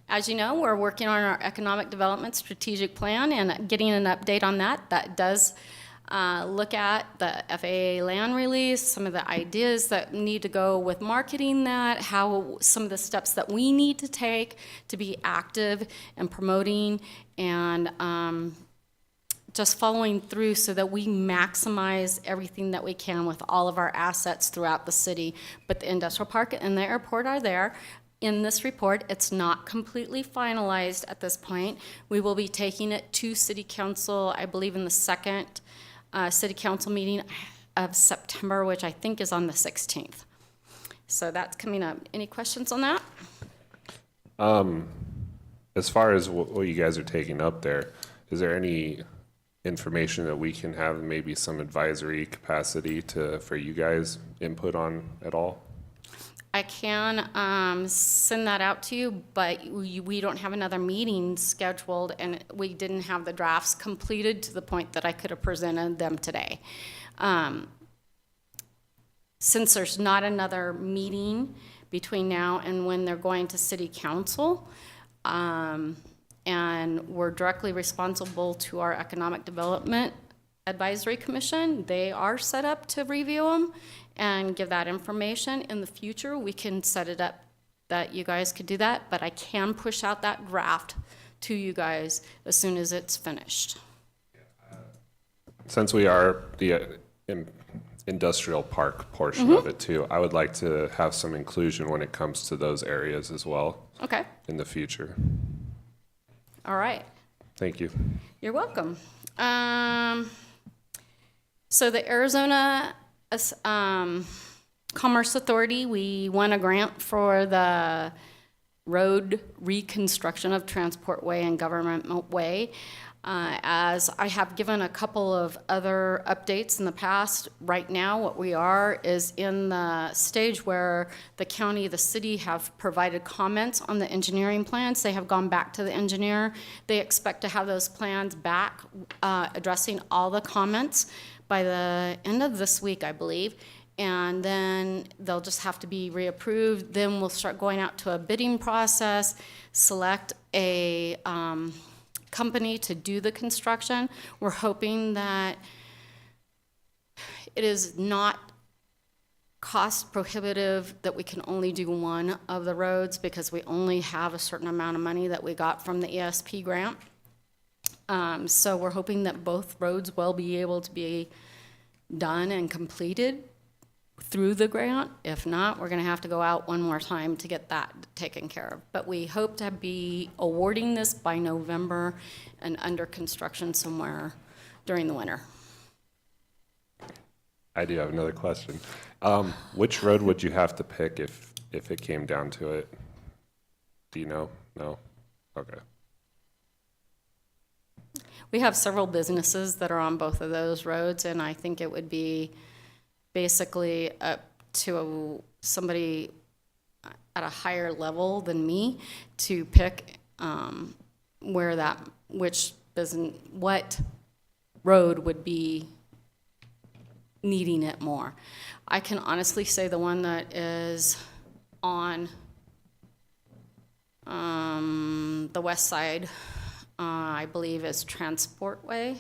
as you know, we're working on our economic development strategic plan and getting an update on that. That does look at the FAA land release, some of the ideas that need to go with marketing that, how some of the steps that we need to take to be active and promoting and just following through so that we maximize everything that we can with all of our assets throughout the city. But the industrial park and the airport are there. In this report, it's not completely finalized at this point. We will be taking it to city council, I believe in the second city council meeting of September, which I think is on the 16th. So that's coming up. Any questions on that? As far as what you guys are taking up there, is there any information that we can have, maybe some advisory capacity for you guys input on at all? I can send that out to you, but we don't have another meeting scheduled, and we didn't have the drafts completed to the point that I could have presented them today. Since there's not another meeting between now and when they're going to city council, and we're directly responsible to our Economic Development Advisory Commission. They are set up to review them and give that information. In the future, we can set it up that you guys could do that, but I can push out that draft to you guys as soon as it's finished. Since we are the industrial park portion of it too, I would like to have some inclusion when it comes to those areas as well Okay, in the future. all right. Thank you. You're welcome. So the Arizona Commerce Authority, we won a grant for the road reconstruction of Transport Way and Government Way. As I have given a couple of other updates in the past, right now what we are is in the stage where the county, the city have provided comments on the engineering plans. They have gone back to the engineer. They expect to have those plans back addressing all the comments by the end of this week, I believe. And then they'll just have to be reapproved. Then we'll start going out to a bidding process, select a company to do the construction. We're hoping that it is not cost prohibitive that we can only do one of the roads because we only have a certain amount of money that we got from the ESP grant. So we're hoping that both roads will be able to be done and completed through the grant. If not, we're going to have to go out one more time to get that taken care of. But we hope to be awarding this by November and under construction somewhere during the winter. I do have another question. Which road would you have to pick if it came down to it? Do you know? No? Okay. We have several businesses that are on both of those roads, and I think it would be basically up to somebody at a higher level than me to pick what road would be needing it more. I can honestly say the one that is on the west side, I believe is Transport Way,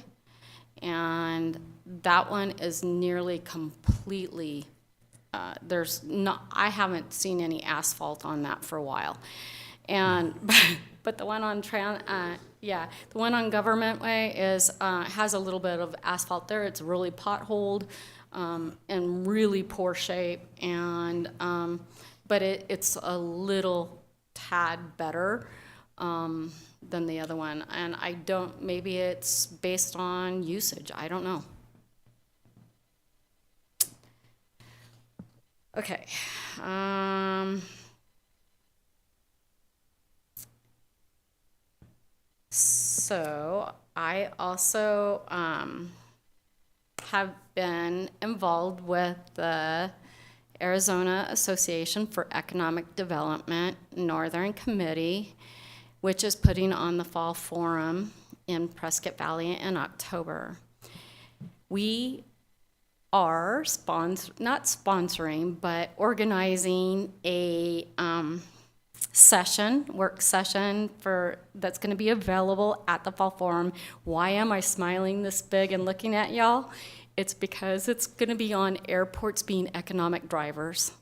and that one is nearly completely, I haven't seen any asphalt on that for a while. And, but the one on the one on Government Way has a little bit of asphalt there. It's really potholed, in really poor shape, and, but it's a little tad better, than the other one. And maybe it's based on usage, I don't know. Okay, So I also have been involved with the Arizona Association for Economic Development Northern Committee, which is putting on the Fall Forum in Prescott Valley in October. We are not sponsoring, but organizing a work session that's going to be available at the Fall Forum. Why am I smiling this big and looking at y'all? It's because it's going to be on airports being economic drivers.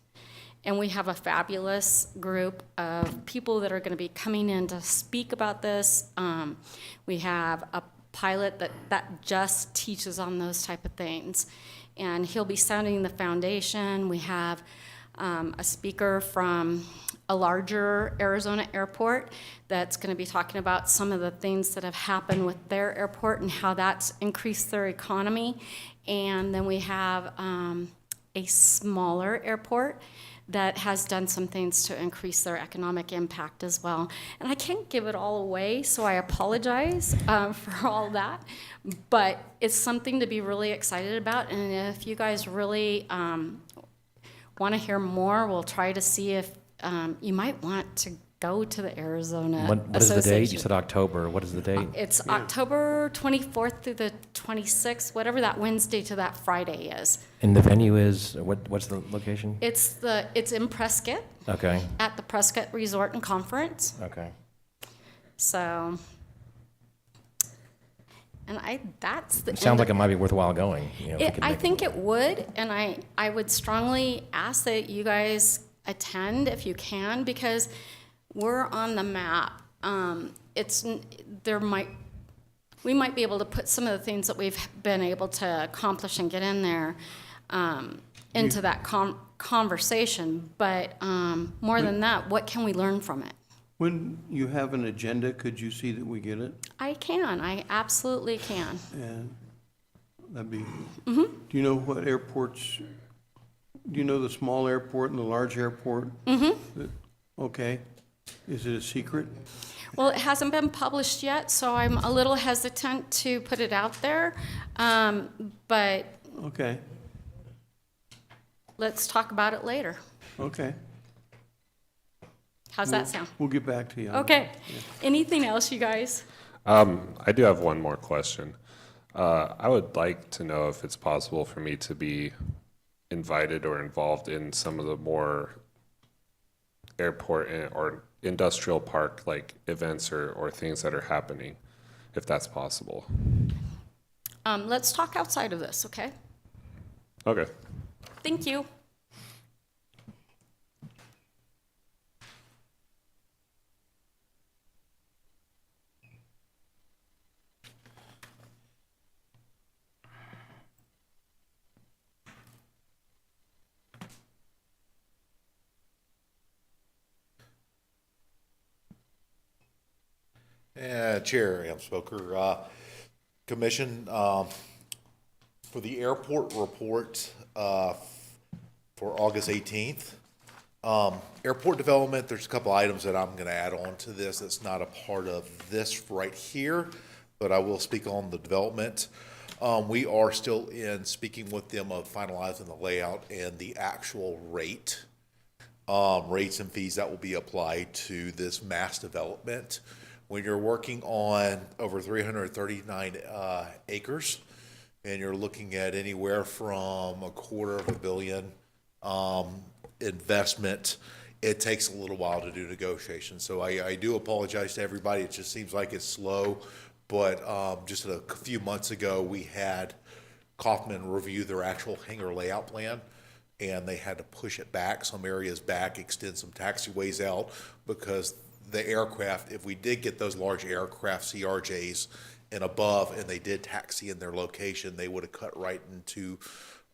And we have a fabulous group of people that are going to be coming in to speak about this. We have a pilot that just teaches on those type of things. And he'll be sounding the foundation. We have a speaker from a larger Arizona airport that's going to be talking about some of the things that have happened with their airport and how that's increased their economy. And then we have a smaller airport that has done some things to increase their economic impact as well. And I can't give it all away, so I apologize for all that. But it's something to be really excited about. And if you guys really want to hear more, we'll try to see if you might want to go to the Arizona What is the date? Association. You said October. What is the date? It's October 24th through the 26th, whatever that Wednesday to that Friday is. And the venue is, what's the location? It's in Prescott Okay, at the Prescott Resort and Conference. okay. So, and that's the It sounds end like of- it might be worthwhile going. You know, if we can I make it. think it would, and I would strongly ask that you guys attend if you can, because we're on the map. We might be able to put some of the things that we've been able to accomplish and get in there into that conversation. But more than that, what can we learn from it? When you have an agenda, could you see that we get it? I absolutely can. And that'd be, do you know what airports, do you know the small airport and the large airport? Okay. Is it a secret? Well, it hasn't been published yet, so I'm a little hesitant to put it out there. But Okay, let's talk about it later. okay. How's that sound? We'll get back to you. on Okay. Anything else, you guys? I do have one more question. I would like to know if it's possible for me to be invited or involved in some of the more airport or industrial park like events or things that are happening, if that's possible. Let's talk outside of this, okay? Okay. Thank you. Chair M. Spoker, Commission, for the airport report for August 18th. Airport development, there's a couple items that I'm going to add on to this that's not a part of this right here, but I will speak on the development. We are still in speaking with them of finalizing the layout and the actual rates and fees that will be applied to this mass development. When you're working on over 339 acres, and you're looking at anywhere from $250 million investment, it takes a little while to do negotiations. So I do apologize to everybody. It just seems like it's slow. But just a few months ago, we had Kaufman review their actual hangar layout plan, and they had to push it back, some areas back, extend some taxiways out, because the aircraft, if we did get those large aircraft, CRJs and above, and they did taxi in their location, they would have cut right into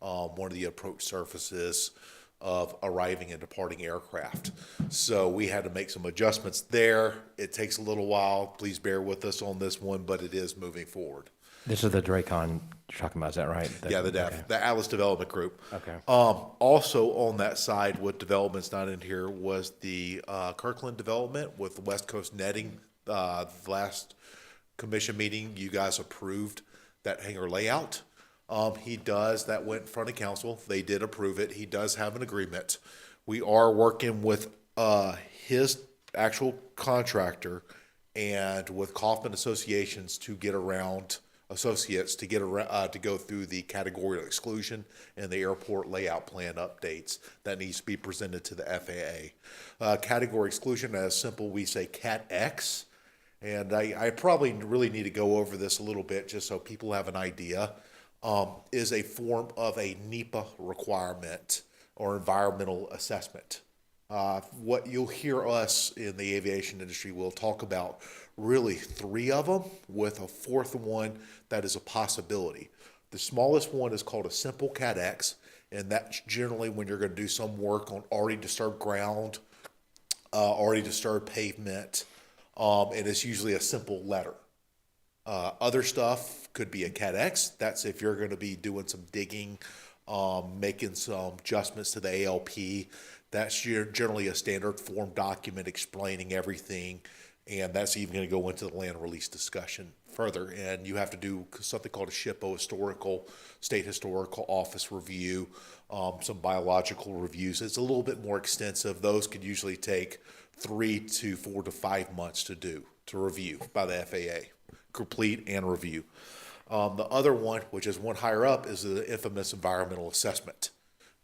one of the approach surfaces of arriving and departing aircraft. So we had to make some adjustments there. It takes a little while. Please bear with us on this one, but it is moving forward. This is the Dracon you're talking about, is that right? Yeah, the Atlas Development Group. Okay. Also on that side, what development's not in here was the Kirkland development with the West Coast netting. The last commission meeting, you guys approved that hangar layout. That went in front of council. They did approve it. He does have an agreement. We are working with his actual contractor and with Kaufman Associations to get around to go through the categorical exclusion and the airport layout plan updates that needs to be presented to the FAA. Category exclusion, as simple, we say Cat X. And I probably really need to go over this a little bit just so people have an idea, is a form of a NEPA requirement or environmental assessment. What you'll hear us in the aviation industry, we'll talk about really 3 of them with a 4th one that is a possibility. The smallest one is called a simple Cat X, and that's generally when you're going to do some work on already disturbed ground, already disturbed pavement, and it's usually a simple letter. Other stuff could be a Cat X. That's if you're going to be doing some digging, making some adjustments to the ALP. That's generally a standard form document explaining everything, and that's even going to go into the land release discussion further. And you have to do something called a SHPO, State Historical Office review, some biological reviews. It's a little bit more extensive. Those could usually take 3 to 4 to 5 months to review by the FAA, complete and review. The other one, which is one higher up, is the infamous environmental assessment.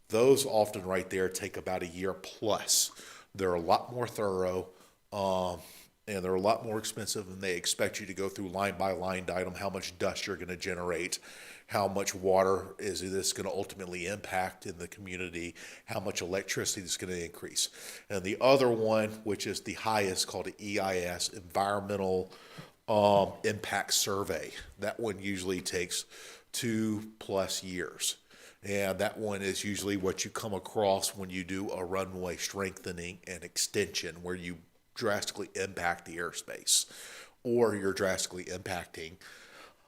Those often right there take about a year plus. They're a lot more thorough, and they're a lot more expensive, and they expect you to go through line by line item, how much dust you're going to generate, how much water is this going to ultimately impact in the community, how much electricity is going to increase. And the other one, which is the highest, called the EIS, Environmental Impact Survey. That one usually takes 2+ years. And that one is usually what you come across when you do a runway strengthening and extension, where you drastically impact the airspace, or you're drastically impacting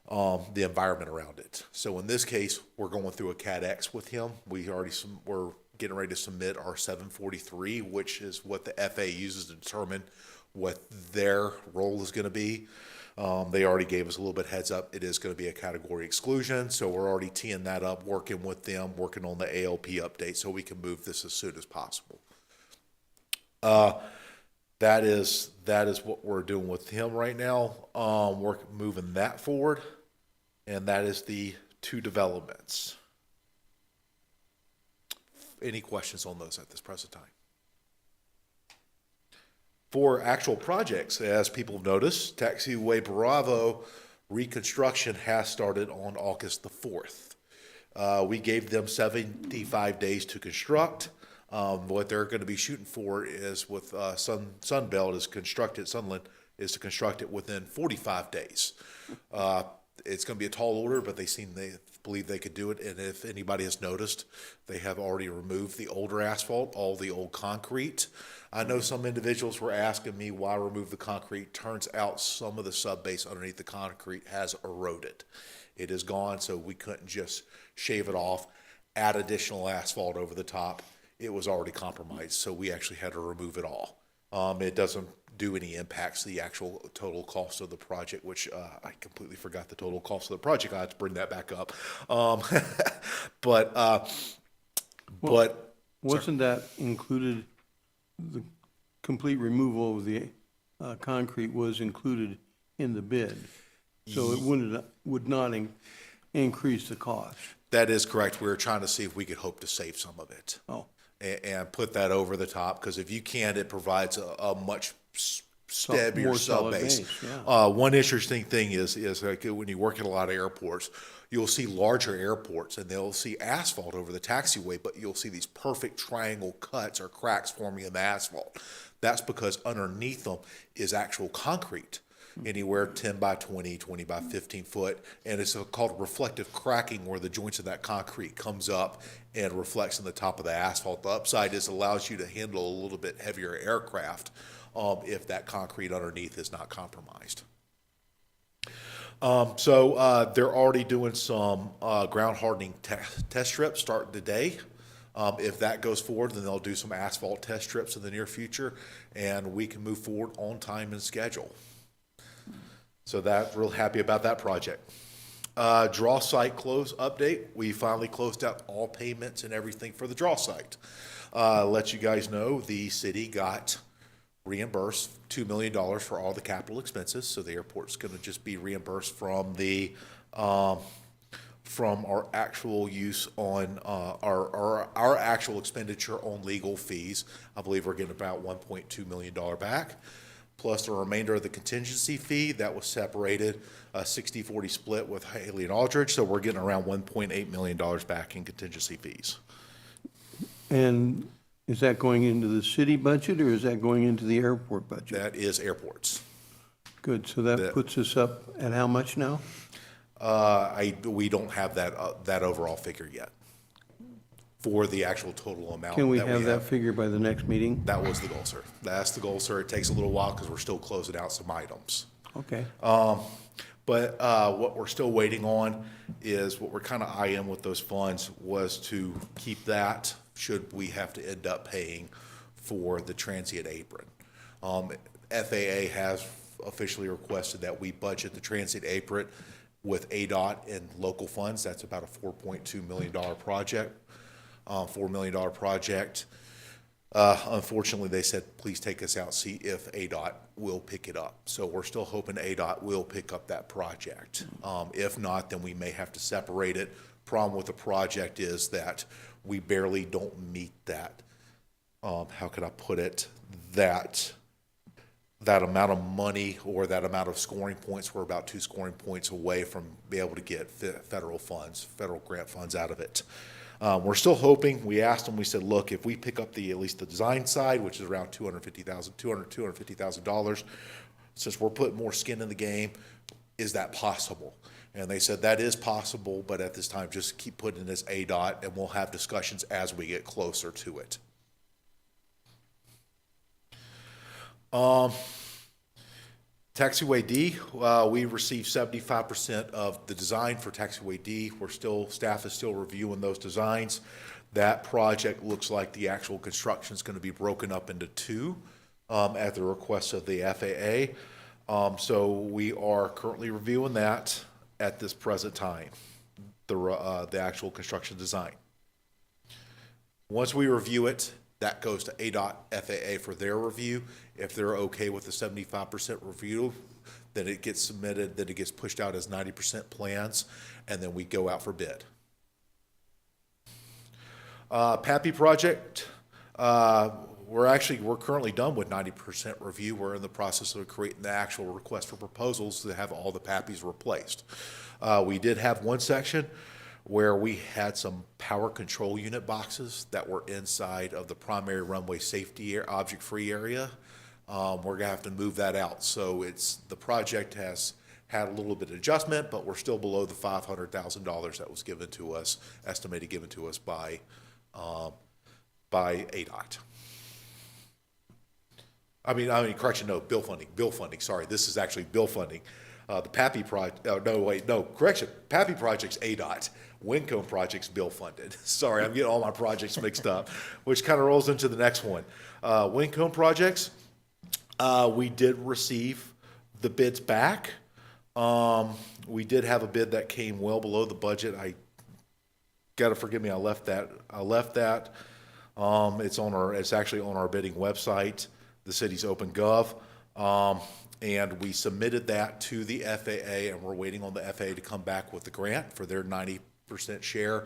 the environment around it. So in this case, we're going through a Cat X with him. We're getting ready to submit our 743, which is what the FAA uses to determine what their role is going to be. They already gave us a little bit heads up. It is going to be a category exclusion, so we're already teeing that up, working with them, working on the ALP update so we can move this as soon as possible. That is what we're doing with him right now. We're moving that forward, and that is the 2 developments. Any questions on those at this present time? For actual projects, as people have noticed, Taxiway Bravo reconstruction has started on August the 4th. We gave them 75 days to construct. What they're going to be shooting for is with Sunbelt is Sunland is to construct it within 45 days. It's going to be a tall order, but they believe they could do it. And if anybody has noticed, they have already removed the older asphalt, all the old concrete. I know some individuals were asking me why remove the concrete. Turns out some of the sub-base underneath the concrete has eroded. It is gone, so we couldn't just shave it off, add additional asphalt over the top. It was already compromised, so we actually had to remove it all. It doesn't do any impacts to the actual total cost of the project, which I completely forgot the total cost of the project. I have to bring that back up. Wasn't that included, the complete removal of the concrete was included in the bid? So it would not increase the cost? That is correct. We were trying to see if we could hope to save some of it. Oh. And put that over the top, because if you can, it provides a much steadier more solid sub-base. base, yeah. One interesting thing is like when you work at a lot of airports, you'll see larger airports and they'll see asphalt over the taxiway, but you'll see these perfect triangle cuts or cracks forming in the asphalt. That's because underneath them is actual concrete, anywhere 10 by 20, 20 by 15 foot, and it's called reflective cracking, where the joints of that concrete comes up and reflects on the top of the asphalt. The upside is it allows you to handle a little bit heavier aircraft if that concrete underneath is not compromised. So they're already doing some ground hardening test strips starting today. If that goes forward, then they'll do some asphalt test strips in the near future, and we can move forward on time and schedule. So that, real happy about that project. Draw site close update. We finally closed out all payments and everything for the draw site. Let you guys know, the city got reimbursed $2 million for all the capital expenses. So the airport's going to just be reimbursed from the, from our actual use on, our actual expenditure on legal fees. I believe we're getting about $1.2 million back, plus the remainder of the contingency fee that was separated, a 60-40 split with Haley and Aldridge. So we're getting around $1.8 million back in contingency fees. And is that going into the city budget, or is that going into the airport budget? That is airports. Good, so that puts us up at how much now? We don't have that overall figure yet for the actual total amount. Can we have that figure by the next meeting? That was the goal, sir. That's the goal, sir. It takes a little while because we're still closing out some items. Okay. But what we're still waiting on is what we're kind of eyeing with those funds was to keep that, should we have to end up paying for the transient apron. FAA has officially requested that we budget the transient apron with ADOT and local funds. That's about a $4.2 million project, $4 million project. Unfortunately, they said, please take us out, see if ADOT will pick it up. So we're still hoping ADOT will pick up that project. If not, then we may have to separate it. Problem with the project is that we barely don't meet that, how could I put it, that amount of money or that amount of scoring points. We're about 2 scoring points away from being able to get federal funds, federal grant funds out of it. We're still hoping. We asked them, we said, look, if we pick up at least the design side, which is around $250,000, since we're putting more skin in the game, is that possible? And they said that is possible, but at this time, just keep putting it as ADOT, and we'll have discussions as we get closer to it. Taxiway D, we received 75% of the design for Taxiway D. Staff is still reviewing those designs. That project looks like the actual construction is going to be broken up into 2 at the request of the FAA. So we are currently reviewing that at this present time, the actual construction design. Once we review it, that goes to ADOT, FAA for their review. If they're okay with the 75% review, then it gets submitted, then it gets pushed out as 90% plans, and then we go out for bid. Pappy project, we're currently done with 90% review. We're in the process of creating the actual request for proposals to have all the Pappies replaced. We did have one section where we had some power control unit boxes that were inside of the primary runway safety object-free area. We're gonna have to move that out. So the project has had a little bit of adjustment, but we're still below the $500,000 that was given to us, estimated given to us by ADOT. Bill funding, sorry, this is actually bill funding. The Pappy project, Pappy project's ADOT, Wincombe project's bill funded. Sorry, I'm getting all my projects mixed up, which kind of rolls into the next one. Wincombe projects, we did receive the bids back. We did have a bid that came well below the budget. I gotta forgive me, I left that. It's actually on our bidding website, the city's OpenGov. And we submitted that to the FAA, and we're waiting on the FAA to come back with the grant for their 90% share,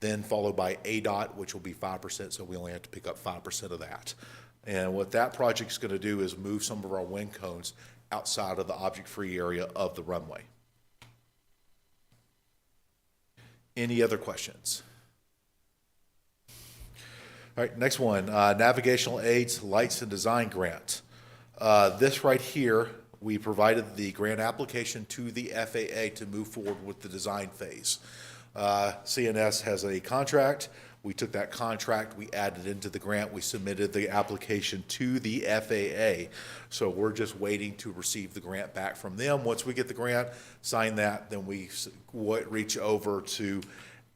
then followed by ADOT, which will be 5%, so we only have to pick up 5% of that. And what that project's gonna do is move some of our wind cones outside of the object-free area of the runway. Any other questions? All right, next one, navigational aids, lights and design grant. This right here, we provided the grant application to the FAA to move forward with the design phase. CNS has a contract. We took that contract, we added into the grant, we submitted the application to the FAA. So we're just waiting to receive the grant back from them. Once we get the grant, sign that, then we reach over to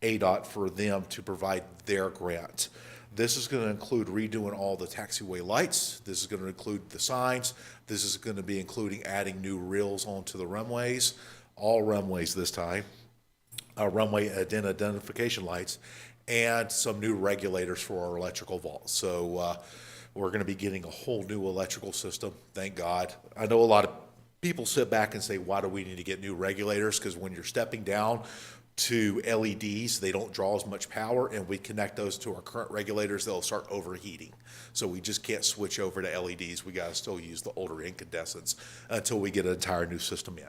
ADOT for them to provide their grant. This is going to include redoing all the taxiway lights. This is going to include the signs. This is going to be including adding new rails onto the runways, all runways this time, runway identification lights, and some new regulators for our electrical vaults. So we're going to be getting a whole new electrical system, thank God. I know a lot of people sit back and say, why do we need to get new regulators? Because when you're stepping down to LEDs, they don't draw as much power, and we connect those to our current regulators, they'll start overheating. So we just can't switch over to LEDs. We got to still use the older incandescents until we get an entire new system in.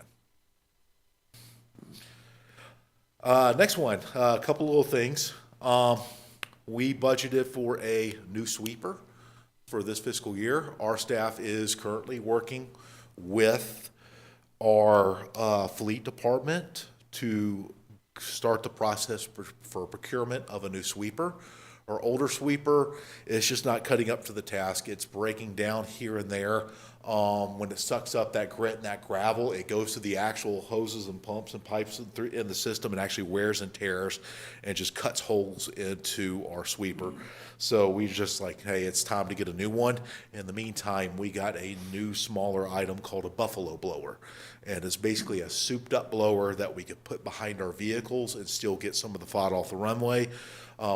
Next one, a couple little things. We budgeted for a new sweeper for this fiscal year. Our staff is currently working with our fleet department to start the process for procurement of a new sweeper. Our older sweeper is just not cutting up to the task. It's breaking down here and there. When it sucks up that grit and that gravel, it goes to the actual hoses and pumps and pipes in the system and actually wears and tears and just cuts holes into our sweeper. So we just like, hey, it's time to get a new one. In the meantime, we got a new smaller item called a buffalo blower. And it's basically a souped up blower that we could put behind our vehicles and still get some of the fog off the runway.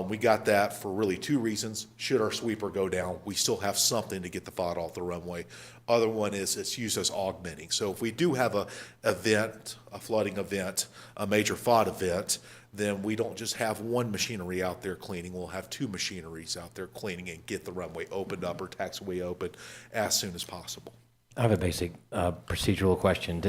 We got that for really two reasons. Should our sweeper go down, we still have something to get the fog off the runway. Other one is it's used as augmenting. So if we do have a event, a flooding event, a major fog event, then we don't just have one machinery out there cleaning. We'll have two machineries out there cleaning and get the runway opened up or taxiway open as soon as possible. I have a basic procedural question.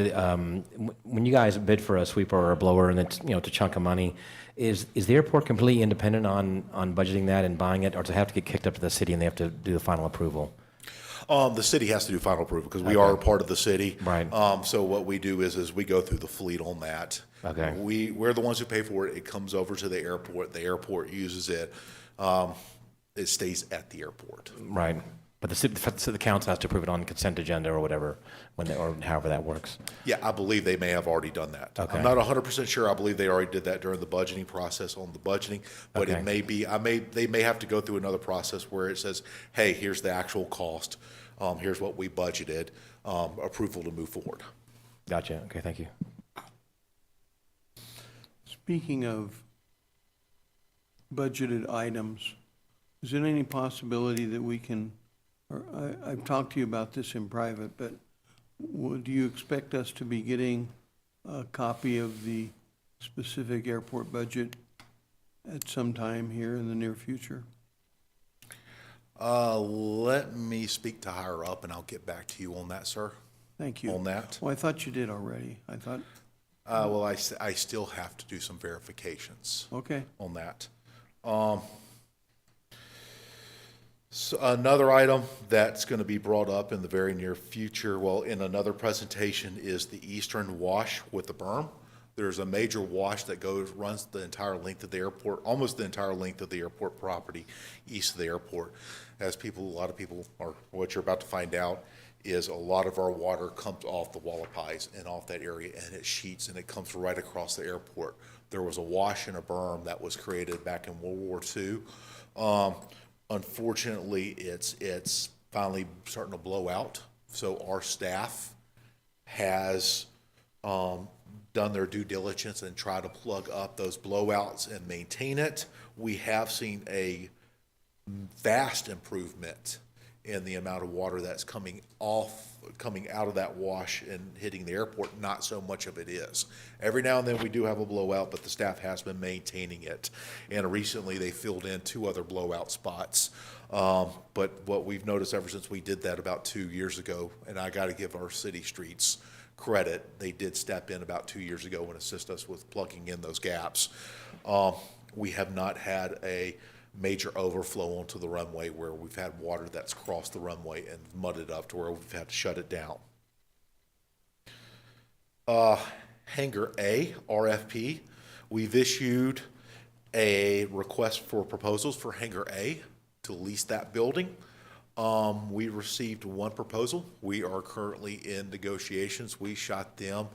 When you guys bid for a sweeper or a blower, and it's it's a chunk of money, is the airport completely independent on budgeting that and buying it, or does it have to get kicked up to the city and they have to do the final approval? The city has to do final approval because we are a part of the city. Right. So what we do is we go through the fleet on that. Okay. We're the ones who pay for it. It comes over to the airport. The airport uses it. It stays at the airport. Right. But the council has to approve it on consent agenda or whatever, or however that works. Yeah, I believe they may have already done that. Okay. I'm not 100% sure. I believe they already did that during the budgeting process on the budgeting, but Okay. it may be, they may have to go through another process where it says, hey, here's the actual cost. Here's what we budgeted, approval to move forward. Gotcha. Okay, thank you. Speaking of budgeted items, is there any possibility that we can, or I've talked to you about this in private, but do you expect us to be getting a copy of the specific airport budget at some time here in the near future? Let me speak to higher up and I'll get back to you on that, sir. Thank you. On that. Well, I thought you did already. I thought, Well, I still have to do some verifications okay. on that. So another item that's going to be brought up in the very near future, well, in another presentation, is the eastern wash with the berm. There's a major wash that runs the entire length of the airport, almost the entire length of the airport property east of the airport. As a lot of people are, what you're about to find out is a lot of our water comes off the Wallapies and off that area, and it sheets and it comes right across the airport. There was a wash and a berm that was created back in World War II. Unfortunately, it's finally starting to blow out. So our staff has done their due diligence and try to plug up those blowouts and maintain it. We have seen a vast improvement in the amount of water that's coming out of that wash and hitting the airport. Not so much of it is. Every now and then we do have a blowout, but the staff has been maintaining it. And recently they filled in 2 other blowout spots. But what we've noticed ever since we did that about 2 years ago, and I got to give our city streets credit, they did step in about 2 years ago and assist us with plugging in those gaps. We have not had a major overflow onto the runway where we've had water that's crossed the runway and mudded up to where we've had to shut it down. Hangar A, RFP, we've issued a request for proposals for Hangar A to lease that building. We received 1 proposal. We are currently in negotiations. We shot them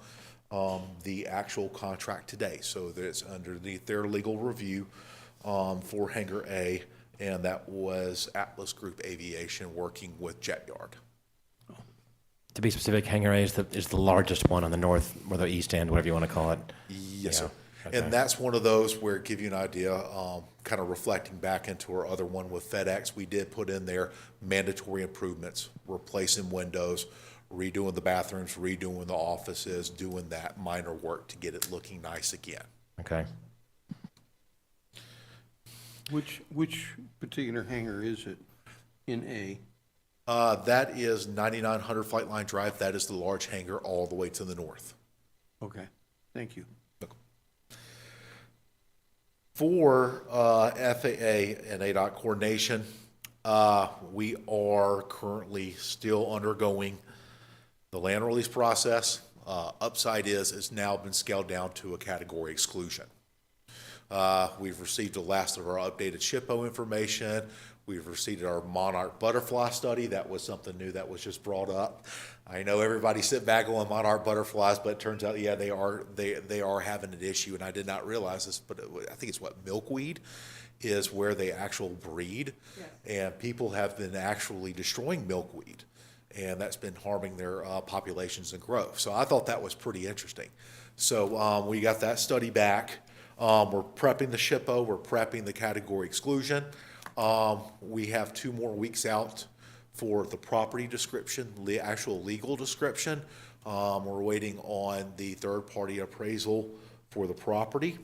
the actual contract today, so that it's underneath their legal review for Hangar A, and that was Atlas Group Aviation working with Jet Yard. To be specific, Hangar A is the largest one on the north or the east end, whatever you want to call it. Yes, sir. Okay. And that's one of those where, give you an idea, kind of reflecting back into our other one with FedEx, we did put in there mandatory improvements, replacing windows, redoing the bathrooms, redoing the offices, doing that minor work to get it looking nice again. Okay. Which particular hangar is it in A? That is 9900 Flight Line Drive. That is the large hangar all the way to the north. Okay, thank you. For FAA and ADOT coordination, we are currently still undergoing the land release process. Upside is it's now been scaled down to a category exclusion. We've received the last of our updated SHPO information. We've received our monarch butterfly study. That was something new that was just brought up. I know everybody sit back on monarch butterflies, but it turns out, yeah, they are having an issue, and I did not realize this, but I think it's milkweed is where they actually breed, and people have been actually destroying milkweed, and that's been harming their populations and growth. So I thought that was pretty interesting. So we got that study back. We're prepping the SHPO. We're prepping the category exclusion. We have 2 more weeks out for the property description, the actual legal description. We're waiting on the third-party appraisal for the property.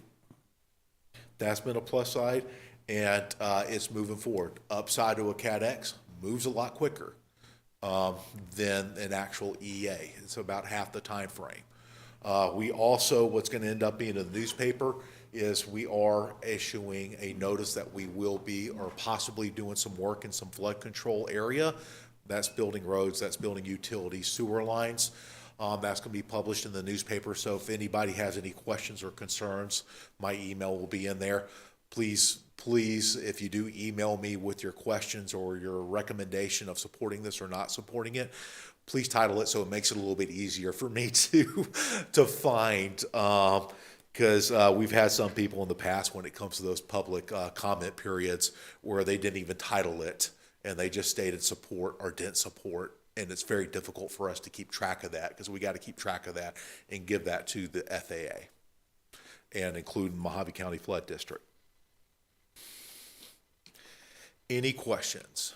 That's been a plus side, and it's moving forward. Upside to a Cat X moves a lot quicker than an actual EA. It's about half the time frame. We also, what's going to end up being in the newspaper is we are issuing a notice that we will be or possibly doing some work in some flood control area. That's building roads, that's building utilities, sewer lines. That's going to be published in the newspaper. So if anybody has any questions or concerns, my email will be in there. Please, if you do email me with your questions or your recommendation of supporting this or not supporting it, please title it so it makes it a little bit easier for me to find. Because we've had some people in the past when it comes to those public comment periods where they didn't even title it and they just stated support or didn't support. And it's very difficult for us to keep track of that because we got to keep track of that and give that to the FAA and include Mojave County Flood District. Any questions?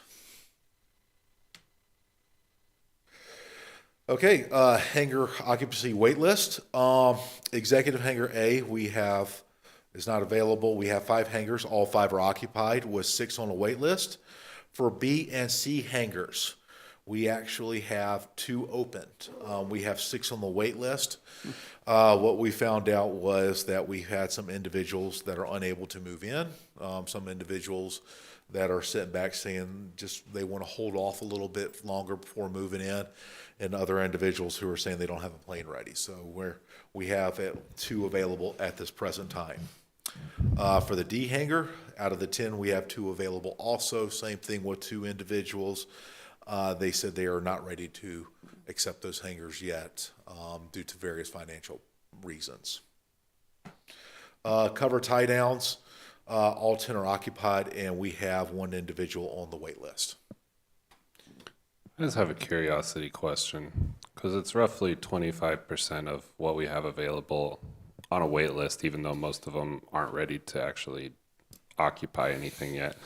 Okay, hangar occupancy wait list. Executive hangar A, is not available. We have 5 hangars. All 5 are occupied with 6 on a wait list. For B and C hangars, we actually have 2 opened. We have 6 on the wait list. What we found out was that we had some individuals that are unable to move in. Some individuals that are sitting back saying just they want to hold off a little bit longer before moving in, and other individuals who are saying they don't have a plane ready. So we have 2 available at this present time. For the D hangar, out of the 10, we have 2 available also. Same thing with 2 individuals. They said they are not ready to accept those hangars yet due to various financial reasons. Cover tie downs, all 10 are occupied, and we have 1 individual on the wait list. I just have a curiosity question, because it's roughly 25% of what we have available on a wait list, even though most of them aren't ready to actually occupy anything yet.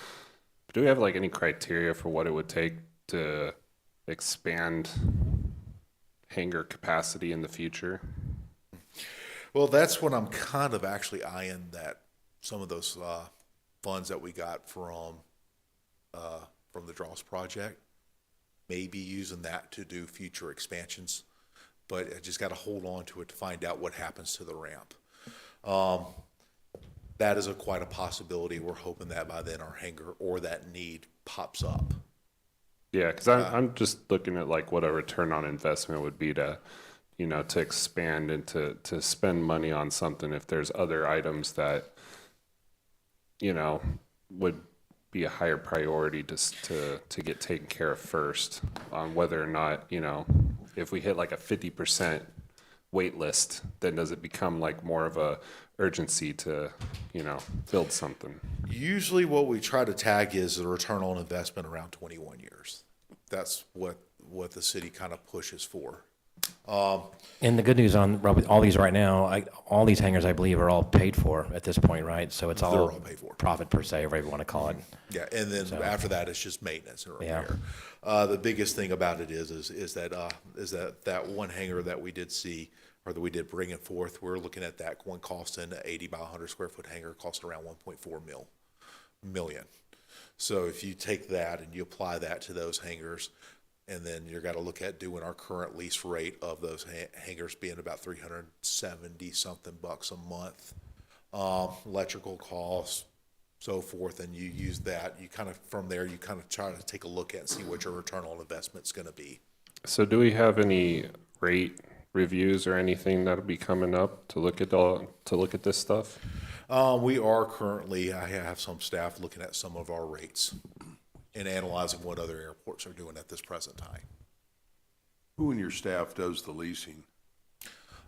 But do we have like any criteria for what it would take to expand hangar capacity in the future? Well, that's what I'm kind of actually eyeing, that some of those funds that we got from the Dross project, maybe using that to do future expansions, but I just got to hold on to it to find out what happens to the ramp. That is quite a possibility. We're hoping that by then our hangar or that need pops up. Yeah, because I'm just looking at like what a return on investment would be to, to expand and to spend money on something if there's other items that, would be a higher priority to get taken care of first, on whether or not, if we hit like a 50% wait list, then does it become like more of a urgency to, build something? Usually what we try to tag is the return on investment around 21 years. That's what the city kind of pushes for. And the good news on Rob, all these right now, all these hangars, I believe, are all paid for at this point, right? So it's They're all all paid for. profit per se, whatever you want to call it. Yeah, and then after that, it's just maintenance and Yeah. repair. The biggest thing about it is that one hangar that we did see, or that we did bring it forth, we're looking at that one costing 80 by 100 square foot hangar costing around 1.4 million. So if you take that and you apply that to those hangars, and then you're got to look at doing our current lease rate of those hangars being about 370 something bucks a month, electrical costs, so forth, and you use that, you kind of, from there, you kind of try to take a look at and see what your return on investment's going to be. So do we have any rate reviews or anything that'll be coming up to look at this stuff? We are currently, I have some staff looking at some of our rates and analyzing what other airports are doing at this present time. Who in your staff does the leasing?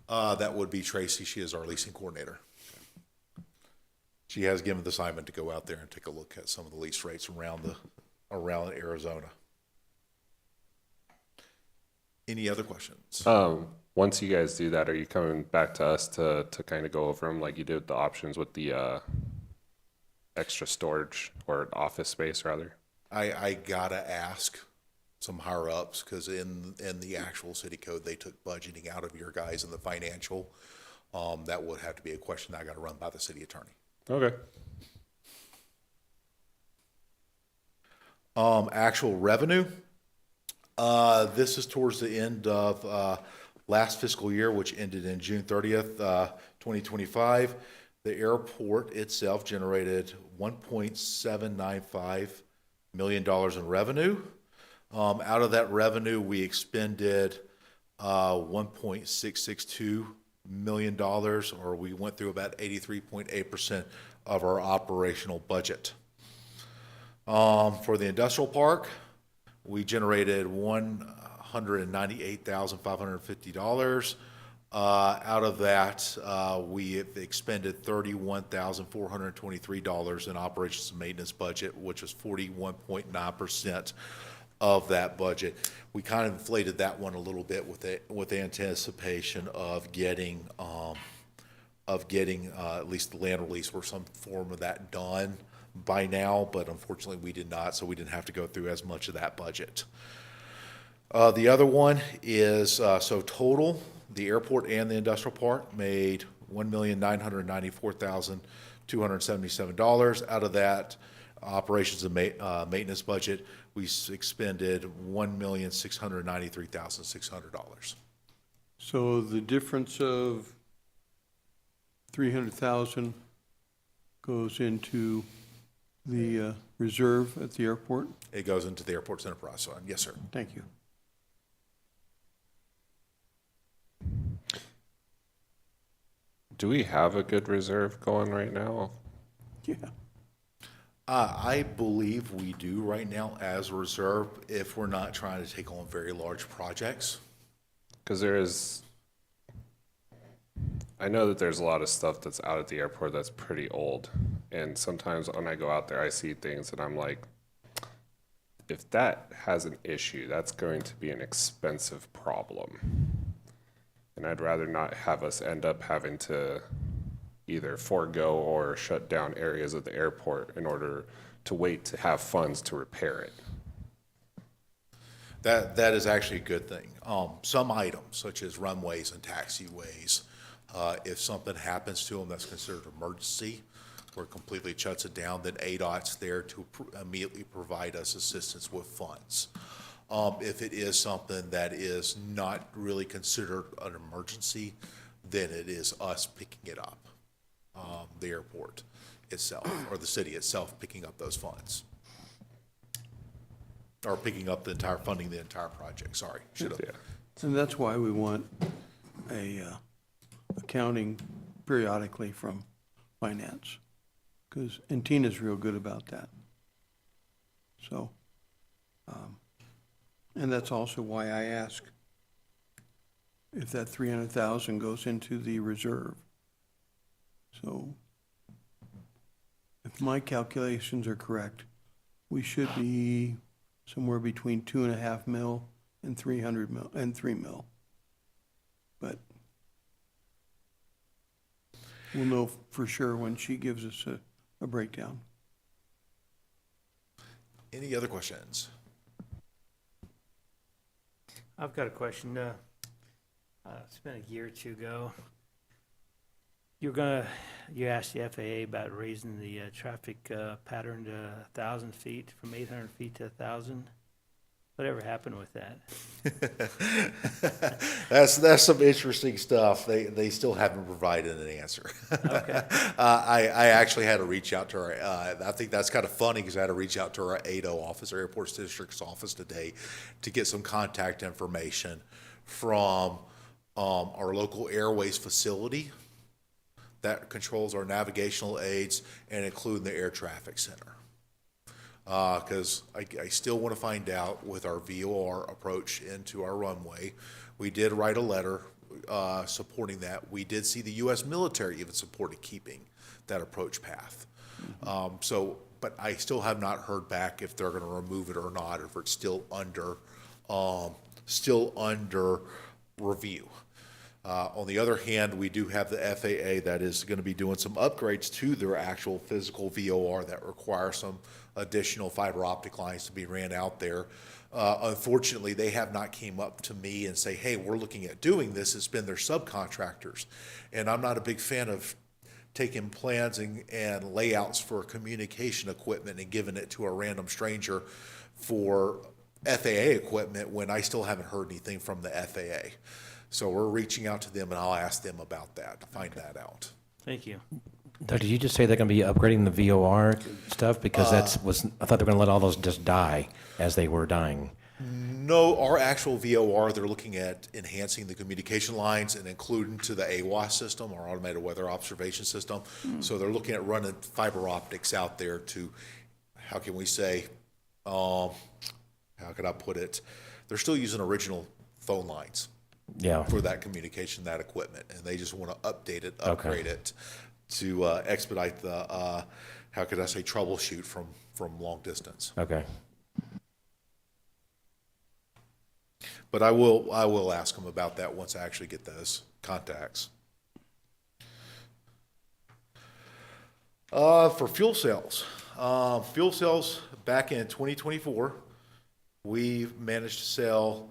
That would be Tracy. She is our leasing coordinator. She has given the assignment to go out there and take a look at some of the lease rates around Arizona. Any other questions? Once you guys do that, are you coming back to us to kind of go over them like you did with the options with the extra storage or office space rather? I gotta ask some higher ups, because in the actual city code, they took budgeting out of your guys in the financial. That would have to be a question that I gotta run by the city attorney. Okay. Actual revenue. This is towards the end of last fiscal year, which ended in June 30th, 2025. The airport itself generated $1.795 million in revenue. Out of that revenue, we expended $1.662 million, or we went through about 83.8% of our operational budget. For the industrial park, we generated $198,550. Out of that, we have expended $31,423 in operations and maintenance budget, which was 41.9% of that budget. We kind of inflated that one a little bit with anticipation of getting at least the land release or some form of that done by now, but unfortunately we did not, so we didn't have to go through as much of that budget. The other one is, so total, the airport and the industrial park made $1,994,277. Out of that, operations and maintenance budget, we expended $1,693,600. So the difference of 300,000 goes into the reserve at the airport? It goes into the airport's enterprise fund. Yes, sir. Thank you. Do we have a good reserve going right now? Yeah. I believe we do right now as a reserve if we're not trying to take on very large projects. Because I know that there's a lot of stuff that's out at the airport that's pretty old. And sometimes when I go out there, I see things and I'm like, if that has an issue, that's going to be an expensive problem. And I'd rather not have us end up having to either forego or shut down areas of the airport in order to wait to have funds to repair it. That is actually a good thing. Some items, such as runways and taxiways, if something happens to them that's considered emergency, or completely shuts it down, then ADOT's there to immediately provide us assistance with funds. If it is something that is not really considered an emergency, then it is us picking it up, the airport itself, or the city itself picking up those funds. Or picking up funding the entire project, sorry. Should have. Yeah. And that's why we want accounting periodically from finance, and Tina's real good about that. So, and that's also why I ask if that 300,000 goes into the reserve. So if my calculations are correct, we should be somewhere between 2.5 mil and 300 mil, and 3 mil. But we'll know for sure when she gives us a breakdown. Any other questions? I've got a question. It's been a year or two ago. You asked the FAA about raising the traffic pattern to 1,000 feet, from 800 feet to 1,000. Whatever happened with that? That's some interesting stuff. They still haven't provided an answer. Okay. I actually had to reach out to our, I think that's kind of funny because I had to reach out to our ADO office, our Airports District's office today, to get some contact information from our local airways facility that controls our navigational aids and including the air traffic center. Because I still want to find out with our VOR approach into our runway. We did write a letter supporting that. We did see the U.S. military even supported keeping that approach path. But I still have not heard back if they're going to remove it or not, or if it's still under review. On the other hand, we do have the FAA that is going to be doing some upgrades to their actual physical VOR that require some additional fiber optic lines to be ran out there. Unfortunately, they have not came up to me and say, hey, we're looking at doing this. It's been their subcontractors. And I'm not a big fan of taking plans and layouts for communication equipment and giving it to a random stranger for FAA equipment when I still haven't heard anything from the FAA. So we're reaching out to them, and I'll ask them about that to find that out. Thank you. Doug, did you just say they're going to be upgrading the VOR stuff? Because I thought they were going to let all those just die as they were dying. No, our actual VOR, they're looking at enhancing the communication lines and including to the AWOS system, our automated weather observation system. So they're looking at running fiber optics out there to, how can we say, how could I put it? They're still using original phone lines. Yeah. For that communication, that equipment, and they just want to update it, upgrade it to expedite the, how could I say, troubleshoot from long distance. Okay. But I will ask them about that once I actually get those contacts. For fuel cells back in 2024, we managed to sell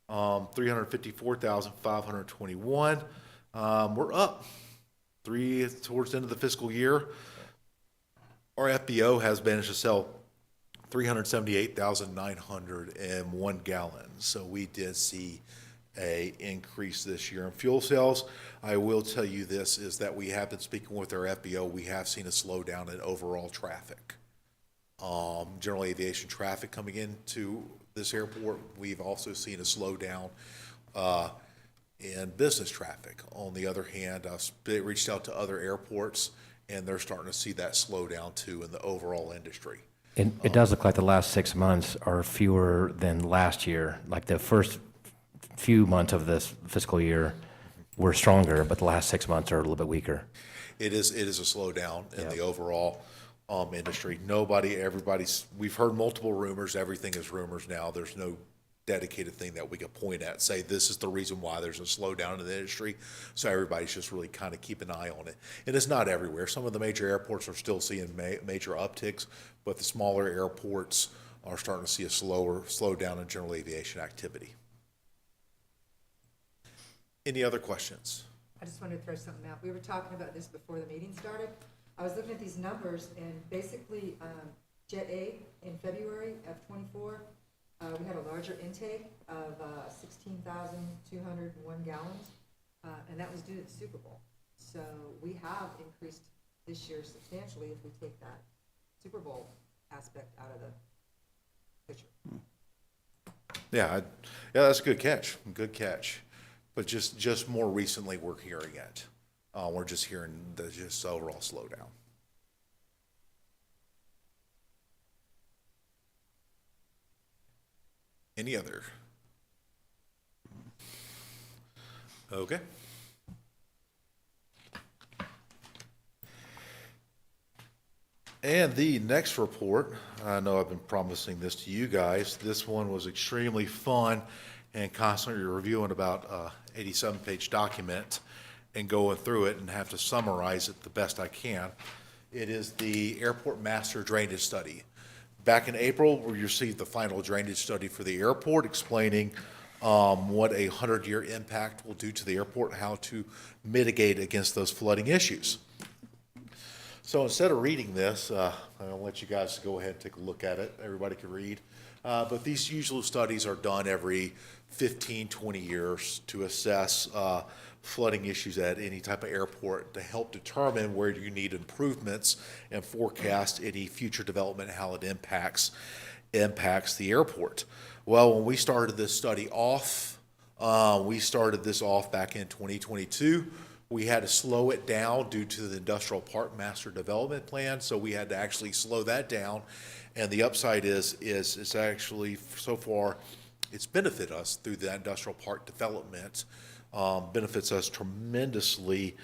354,521. We're up towards the end of the fiscal year. Our FBO has managed to sell 378,901 gallons. So we did see a increase this year in fuel cells. I will tell you this, is that we have been speaking with our FBO. We have seen a slowdown in overall traffic. General aviation traffic coming into this airport. We've also seen a slowdown in business traffic. On the other hand, I've reached out to other airports, and they're starting to see that slowdown too in the overall industry. It does look like the last 6 months are fewer than last year. Like the first few months of this fiscal year were stronger, but the last 6 months are a little bit weaker. It is a slowdown in Yep. the overall industry. We've heard multiple rumors. Everything is rumors now. There's no dedicated thing that we could point at, say this is the reason why there's a slowdown in the industry. So everybody's just really kind of keep an eye on it. And it's not everywhere. Some of the major airports are still seeing major upticks, but the smaller airports are starting to see a slowdown in general aviation activity. Any other questions? I just wanted to throw something out. We were talking about this before the meeting started. I was looking at these numbers, and basically, Jet A in February of '24, we had a larger intake of 16,201 gallons, and that was due to the Super Bowl. So we have increased this year substantially if we take that Super Bowl aspect out of the picture. Yeah, that's a good catch. Good catch. But just more recently, we're hearing it. We're just hearing the just overall slowdown. Any other? Okay. And the next report, I know I've been promising this to you guys. This one was extremely fun and constantly reviewing about 87-page document and going through it and have to summarize it the best I can. It is the Airport Master Drainage Study. Back in April, we received the final drainage study for the airport explaining what a 100-year impact will do to the airport, how to mitigate against those flooding issues. So instead of reading this, I'll let you guys go ahead and take a look at it. Everybody can read. But these usual studies are done every 15, 20 years to assess flooding issues at any type of airport to help determine where you need improvements and forecast any future development, how it impacts the airport. Well, when we started this study off, back in 2022. We had to slow it down due to the Industrial Park Master Development Plan, so we had to actually slow that down. And the upside is it's actually, so far, it's benefited us through the industrial park development, benefits us tremendously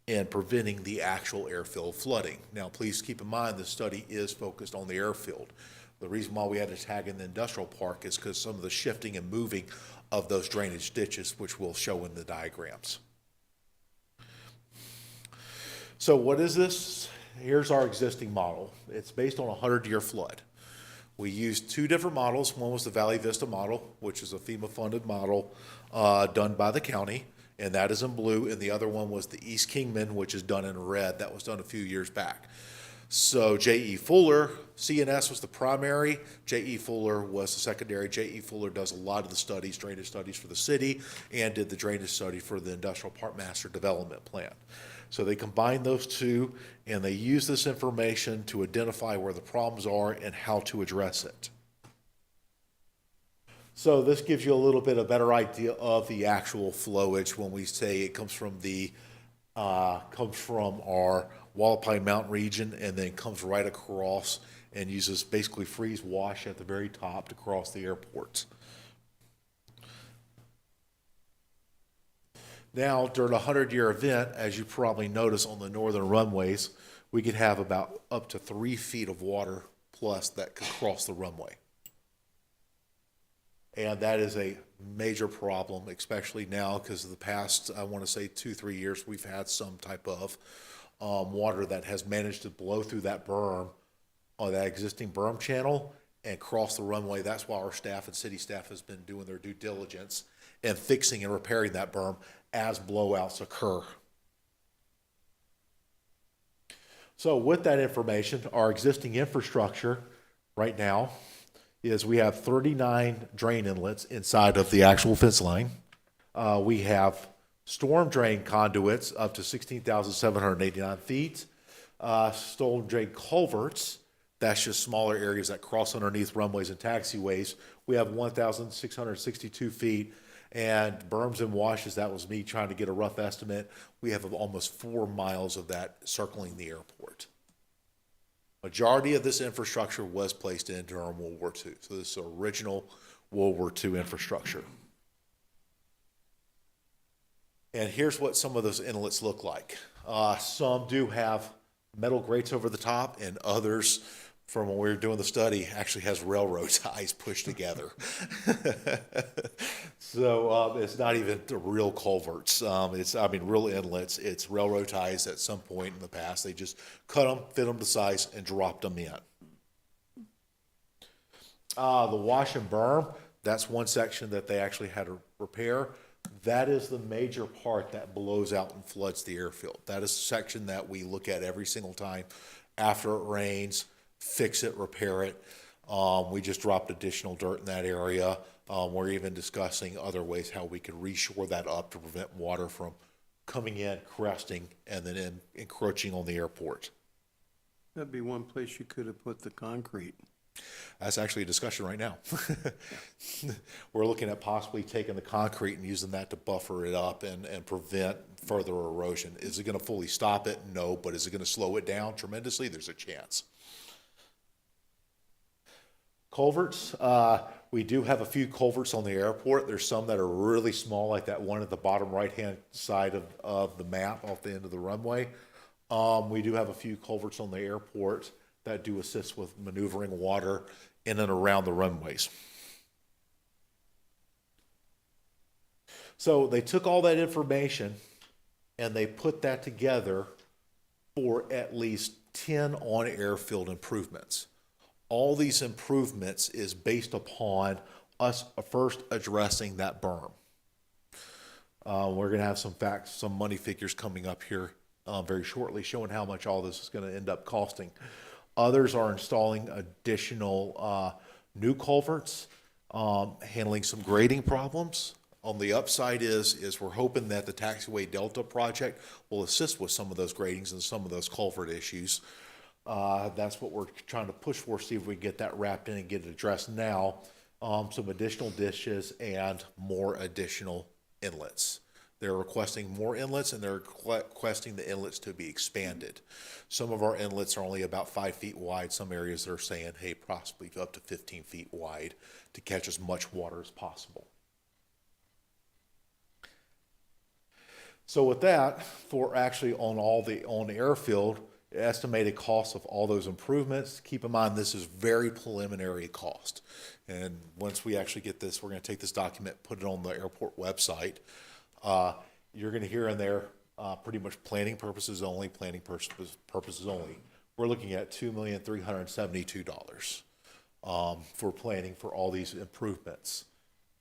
in preventing the actual airfield flooding. Now, please keep in mind, the study is focused on the airfield. The reason why we had to tag in the industrial park is because some of the shifting and moving of those drainage ditches, which we'll show in the diagrams. So what is this? Here's our existing model. It's based on a 100-year flood. We used two different models. One was the Valley Vista model, which is a FEMA-funded model done by the county, and that is in blue. And the other one was the East Kingman, which is done in red. That was done a few years back. So J.E. Fuller, CNS was the primary. J.E. Fuller was the secondary. J.E. Fuller does a lot of the studies, drainage studies for the city, and did the drainage study for the Industrial Park Master Development Plan. So they combine those two, and they use this information to identify where the problems are and how to address it. So this gives you a little bit of better idea of the actual flowage when we say it comes from our Wallapai Mountain region and then comes right across and uses basically freeze wash at the very top to cross the airports. Now, during a 100-year event, as you probably notice on the northern runways, we could have about up to 3 feet of water plus that could cross the runway. And that is a major problem, especially now because of the past, I want to say 2-3 years, we've had some type of water that has managed to blow through that berm, or that existing berm channel, and cross the runway. That's why our staff and city staff has been doing their due diligence and fixing and repairing that berm as blowouts occur. So with that information, our existing infrastructure right now is we have 39 drain inlets inside of the actual fence line. We have storm drain conduits up to 16,789 feet. Storm drain culverts, that's just smaller areas that cross underneath runways and taxiways. We have 1,662 feet. And berms and washes, that was me trying to get a rough estimate. We have almost 4 miles of that circling the airport. Majority of this infrastructure was placed in during World War II. So this is original World War II infrastructure. And here's what some of those inlets look like. Some do have metal grates over the top, and others, from when we were doing the study, actually has railroad ties pushed together. So it's not even the real culverts. Real inlets. It's railroad ties at some point in the past. They just cut them, fit them to size, and dropped them in. The wash and berm, that's one section that they actually had to repair. That is the major part that blows out and floods the airfield. That is a section that we look at every single time after it rains, fix it, repair it. We just dropped additional dirt in that area. We're even discussing other ways how we can reshore that up to prevent water from coming in, cresting, and then encroaching on the airport. That'd be one place you could have put the concrete. That's actually a discussion right now. We're looking at possibly taking the concrete and using that to buffer it up and prevent further erosion. Is it going to fully stop it? No, but is it going to slow it down tremendously? There's a chance. Culverts, We do have a few culverts on the airport. There's some that are really small, like that one at the bottom right-hand side of the map off the end of the runway. We do have a few culverts on the airport that do assist with maneuvering water in and around the runways. So they took all that information and they put that together for at least 10 on-airfield improvements. All these improvements is based upon us first addressing that berm. We're going to have some facts, some money figures coming up here very shortly showing how much all this is going to end up costing. Others are installing additional new culverts, handling some grading problems. On the upside is we're hoping that the Taxiway Delta project will assist with some of those gradings and some of those culvert issues. That's what we're trying to push for, see if we can get that wrapped in and get it addressed now. Some additional ditches and more additional inlets. They're requesting more inlets and they're requesting the inlets to be expanded. Some of our inlets are only about 5 feet wide. Some areas are saying, hey, possibly up to 15 feet wide to catch as much water as possible. So with that, for actually on the airfield, estimated cost of all those improvements, keep in mind this is very preliminary cost. And once we actually get this, we're going to take this document, put it on the airport website. You're going to hear in there pretty much planning purposes only, purposes only. We're looking at $2,372 for planning for all these improvements.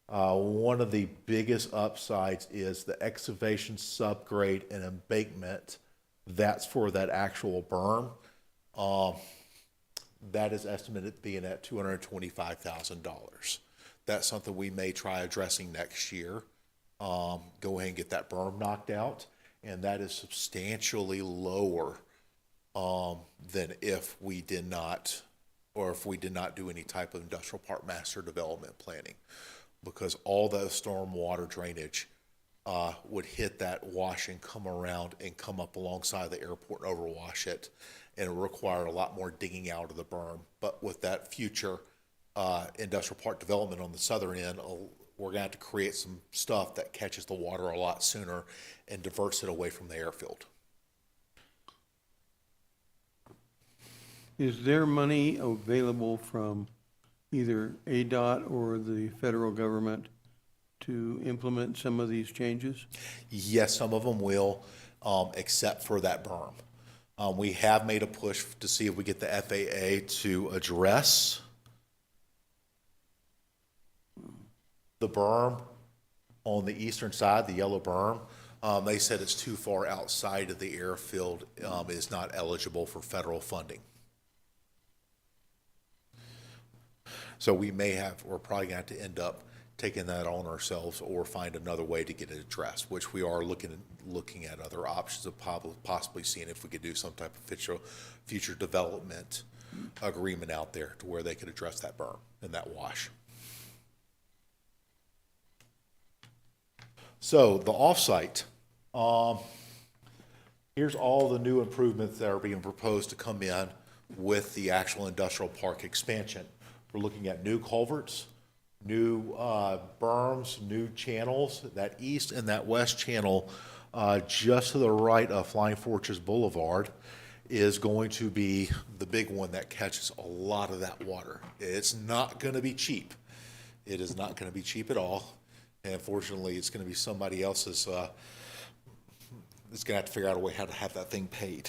One of the biggest upsides is the excavation, subgrade, and embankment. That's for that actual berm. That is estimated being at $225,000. That's something we may try addressing next year. Go ahead and get that berm knocked out, and that is substantially lower than if we did not do any type of industrial park master development planning, because all the storm water drainage would hit that wash and come around and come up alongside the airport and overwash it, and it require a lot more digging out of the berm. But with that future industrial park development on the southern end, we're going to have to create some stuff that catches the water a lot sooner and diverts it away from the airfield. Is there money available from either ADOT or the federal government to implement some of these changes? Yes, some of them will, except for that berm. We have made a push to see if we get the FAA to address the berm on the eastern side, the yellow berm. They said it's too far outside of the airfield, is not eligible for federal funding. So we're probably going to have to end up taking that on ourselves or find another way to get it addressed, which we are looking at other options of possibly seeing if we could do some type of future development agreement out there to where they could address that berm and that wash. So the offsite, here's all the new improvements that are being proposed to come in with the actual industrial park expansion. We're looking at new culverts, new berms, new channels. That east and that west channel just to the right of Flying Fortress Boulevard is going to be the big one that catches a lot of that water. It's not going to be cheap. It is not going to be cheap at all. And fortunately, it's going to be somebody else's, it's going to have to figure out a way how to have that thing paid.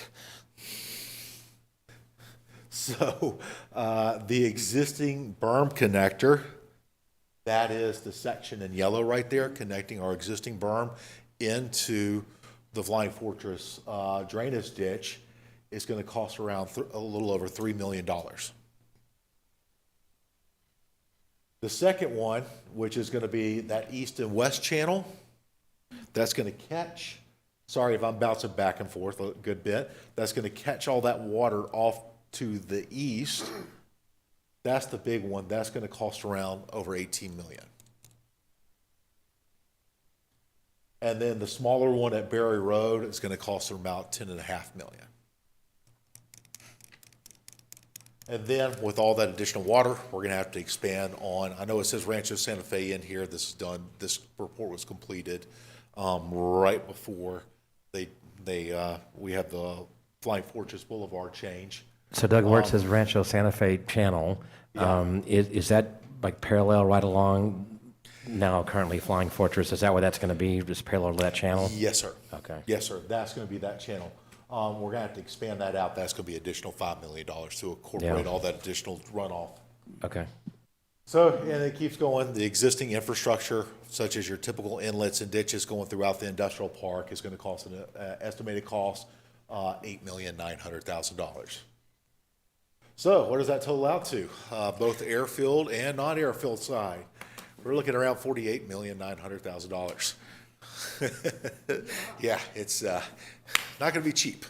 So the existing berm connector, that is the section in yellow right there, connecting our existing berm into the Flying Fortress drainage ditch, is going to cost around a little over $3 million. The second one, which is going to be that east and west channel, that's going to catch, sorry if I'm bouncing back and forth a good bit, that's going to catch all that water off to the east. That's the big one. That's going to cost around over $18 million. And then the smaller one at Berry Road is going to cost about $10.5 million. And then with all that additional water, we're gonna have to expand on, I know it says Rancho Santa Fe in here, this is done, this report was completed, right before we have the Flying Fortress Boulevard change. So Doug, where it says Rancho Santa Fe Channel, is that like parallel right along now currently Flying Fortress? Is that where that's going to be, just parallel to that channel? Yes, sir. Okay. Yes, sir, that's gonna be that channel. We're gonna have to expand that out, that's gonna be additional $5 million to incorporate Yeah. all that additional runoff. Okay. So, and it keeps going, the existing infrastructure, such as your typical inlets and ditches going throughout the industrial park is gonna cost an estimated cost, $8,900,000. So what does that total out to? Both airfield and non-airfield side, we're looking around $48,900,000. Yeah, it's not gonna be cheap.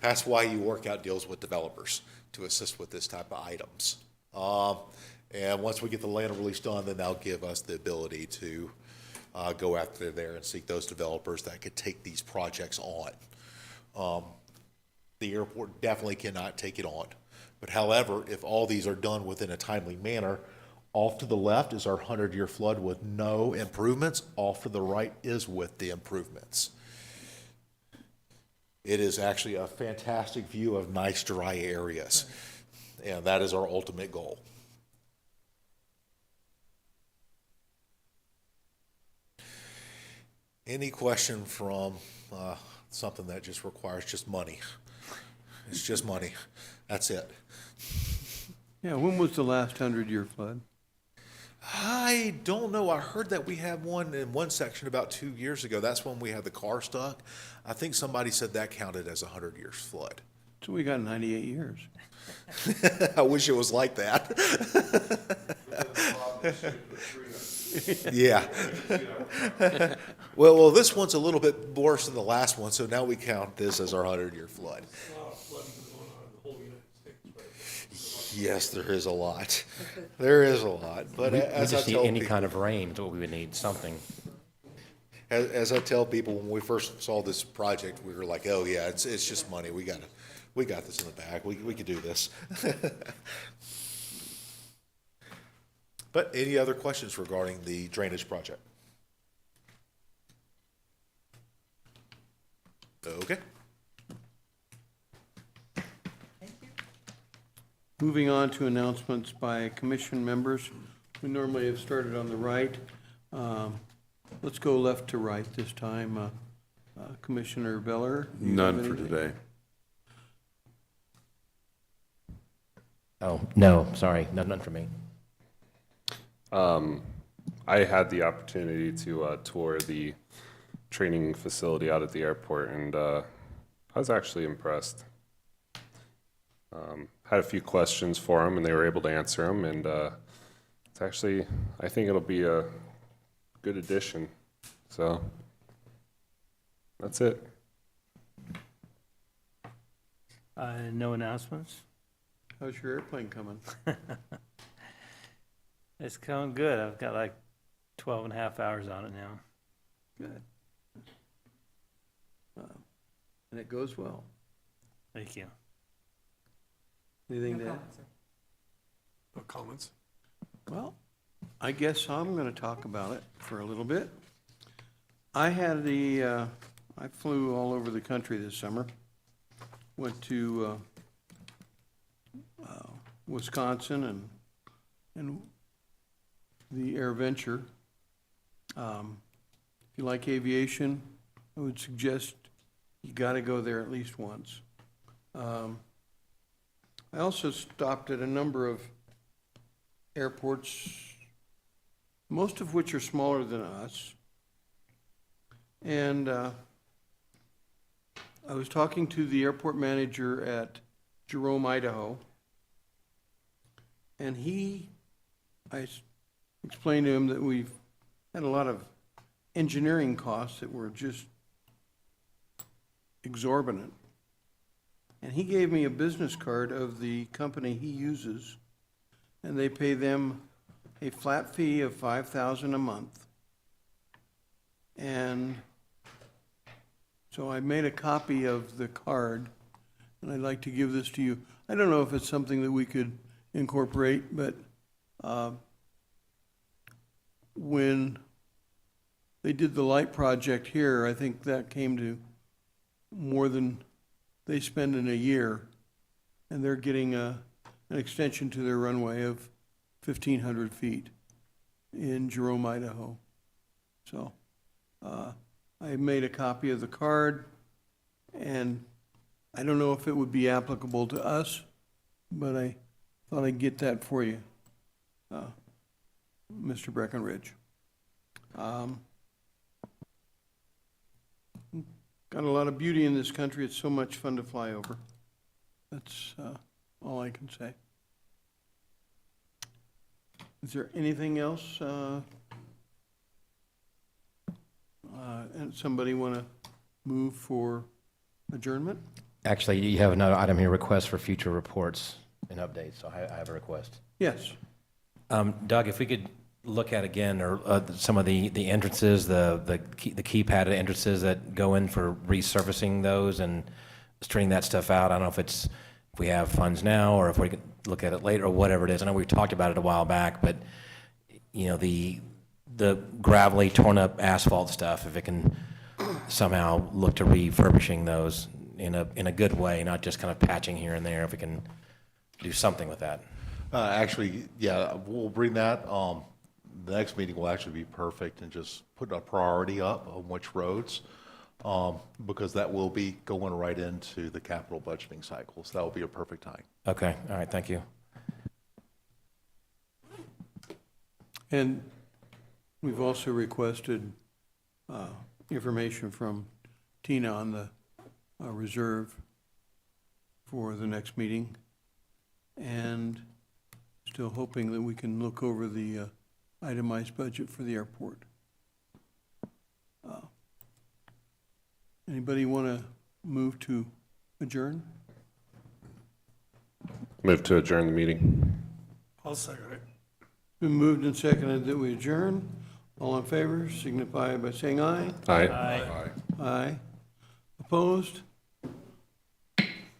That's why you work out deals with developers to assist with this type of items. And once we get the land release done, then that'll give us the ability to go after there and seek those developers that could take these projects on. The airport definitely cannot take it on. But however, if all these are done within a timely manner, off to the left is our 100-year flood with no improvements. Off to the right is with the improvements. It is actually a fantastic view of nice dry areas. And that is our ultimate goal. Any question from something that just requires just money? It's just money. That's it. Yeah, when was the last 100-year flood? I don't know. I heard that we had one in one section about 2 years ago. That's when we had the car stuck. I think somebody said that counted as 100 years flood. So we got 98 years. I wish it was like that. Yeah. Well, this one's a little bit worse than the last one, so now we count this as our 100-year flood. Yes, there is a lot. There is a lot. But We as I just need tell any people, kind of rain is what we would need, something. as I tell people, when we first saw this project, we were like, "Oh yeah, it's just money. We got this in the bag. We could do this." But any other questions regarding the drainage project? Okay. Moving on to announcements by commission members. We normally have started on the right. Let's go left to right this time. Commissioner Beller? do you have None for anything? today. Oh, no, sorry, none for me. I had the opportunity to tour the training facility out at the airport, and I was actually impressed. Had a few questions for them, and they were able to answer them, and it's actually, I think it'll be a good addition. So that's it. No announcements? How's your airplane coming? It's going good. I've got like 12 and a half hours on it now. Good. And it goes well. Thank you. Anything No to add? comments, sir. No comments? Well, I guess I'm going to talk about it for a little bit. I flew all over the country this summer. Went to Wisconsin and the Air Venture. If you like aviation, I would suggest you got to go there at least once. I also stopped at a number of airports, most of which are smaller than us. And I was talking to the airport manager at Jerome, Idaho, and I explained to him that we've had a lot of engineering costs that were just exorbitant. And he gave me a business card of the company he uses, and they pay them a flat fee of $5,000 a month. And so I made a copy of the card and I'd like to give this to you. I don't know if it's something that we could incorporate, but when they did the light project here, I think that came to more than they spend in a year, and they're getting an extension to their runway of 1,500 feet in Jerome, Idaho. So I made a copy of the card, and I don't know if it would be applicable to us, but I thought I'd get that for you, Mr. Breckenridge. Got a lot of beauty in this country. It's so much fun to fly over. That's all I can say. Is there anything else? And somebody want to move for adjournment? Actually, you have another item here, request for future reports and updates, so I have a request. Yes. Doug, if we could look at again, or some of the entrances, the keypad entrances that go in for resurfacing those and straightening that stuff out. I don't know if we have funds now, or if we could look at it later, or whatever it is. I know we talked about it a while back, but, you know, the gravelly, torn up asphalt stuff, if it can somehow look to refurbishing those in a good way, not just kind of patching here and there, if we can do something with that. Actually, yeah, we'll bring that. The next meeting will actually be perfect, and just put a priority up on which roads, because that will be going right into the capital budgeting cycle. So that will be a perfect time. Okay, all right, thank you. And we've also requested information from Tina on the reserve for the next meeting, and still hoping that we can look over the itemized budget for the airport. Anybody want to move to adjourn? Move to adjourn the meeting. I'll second it. Been moved and seconded that we adjourn. All in favor signify by saying aye. Aye. Aye. Aye. Opposed?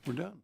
We're done.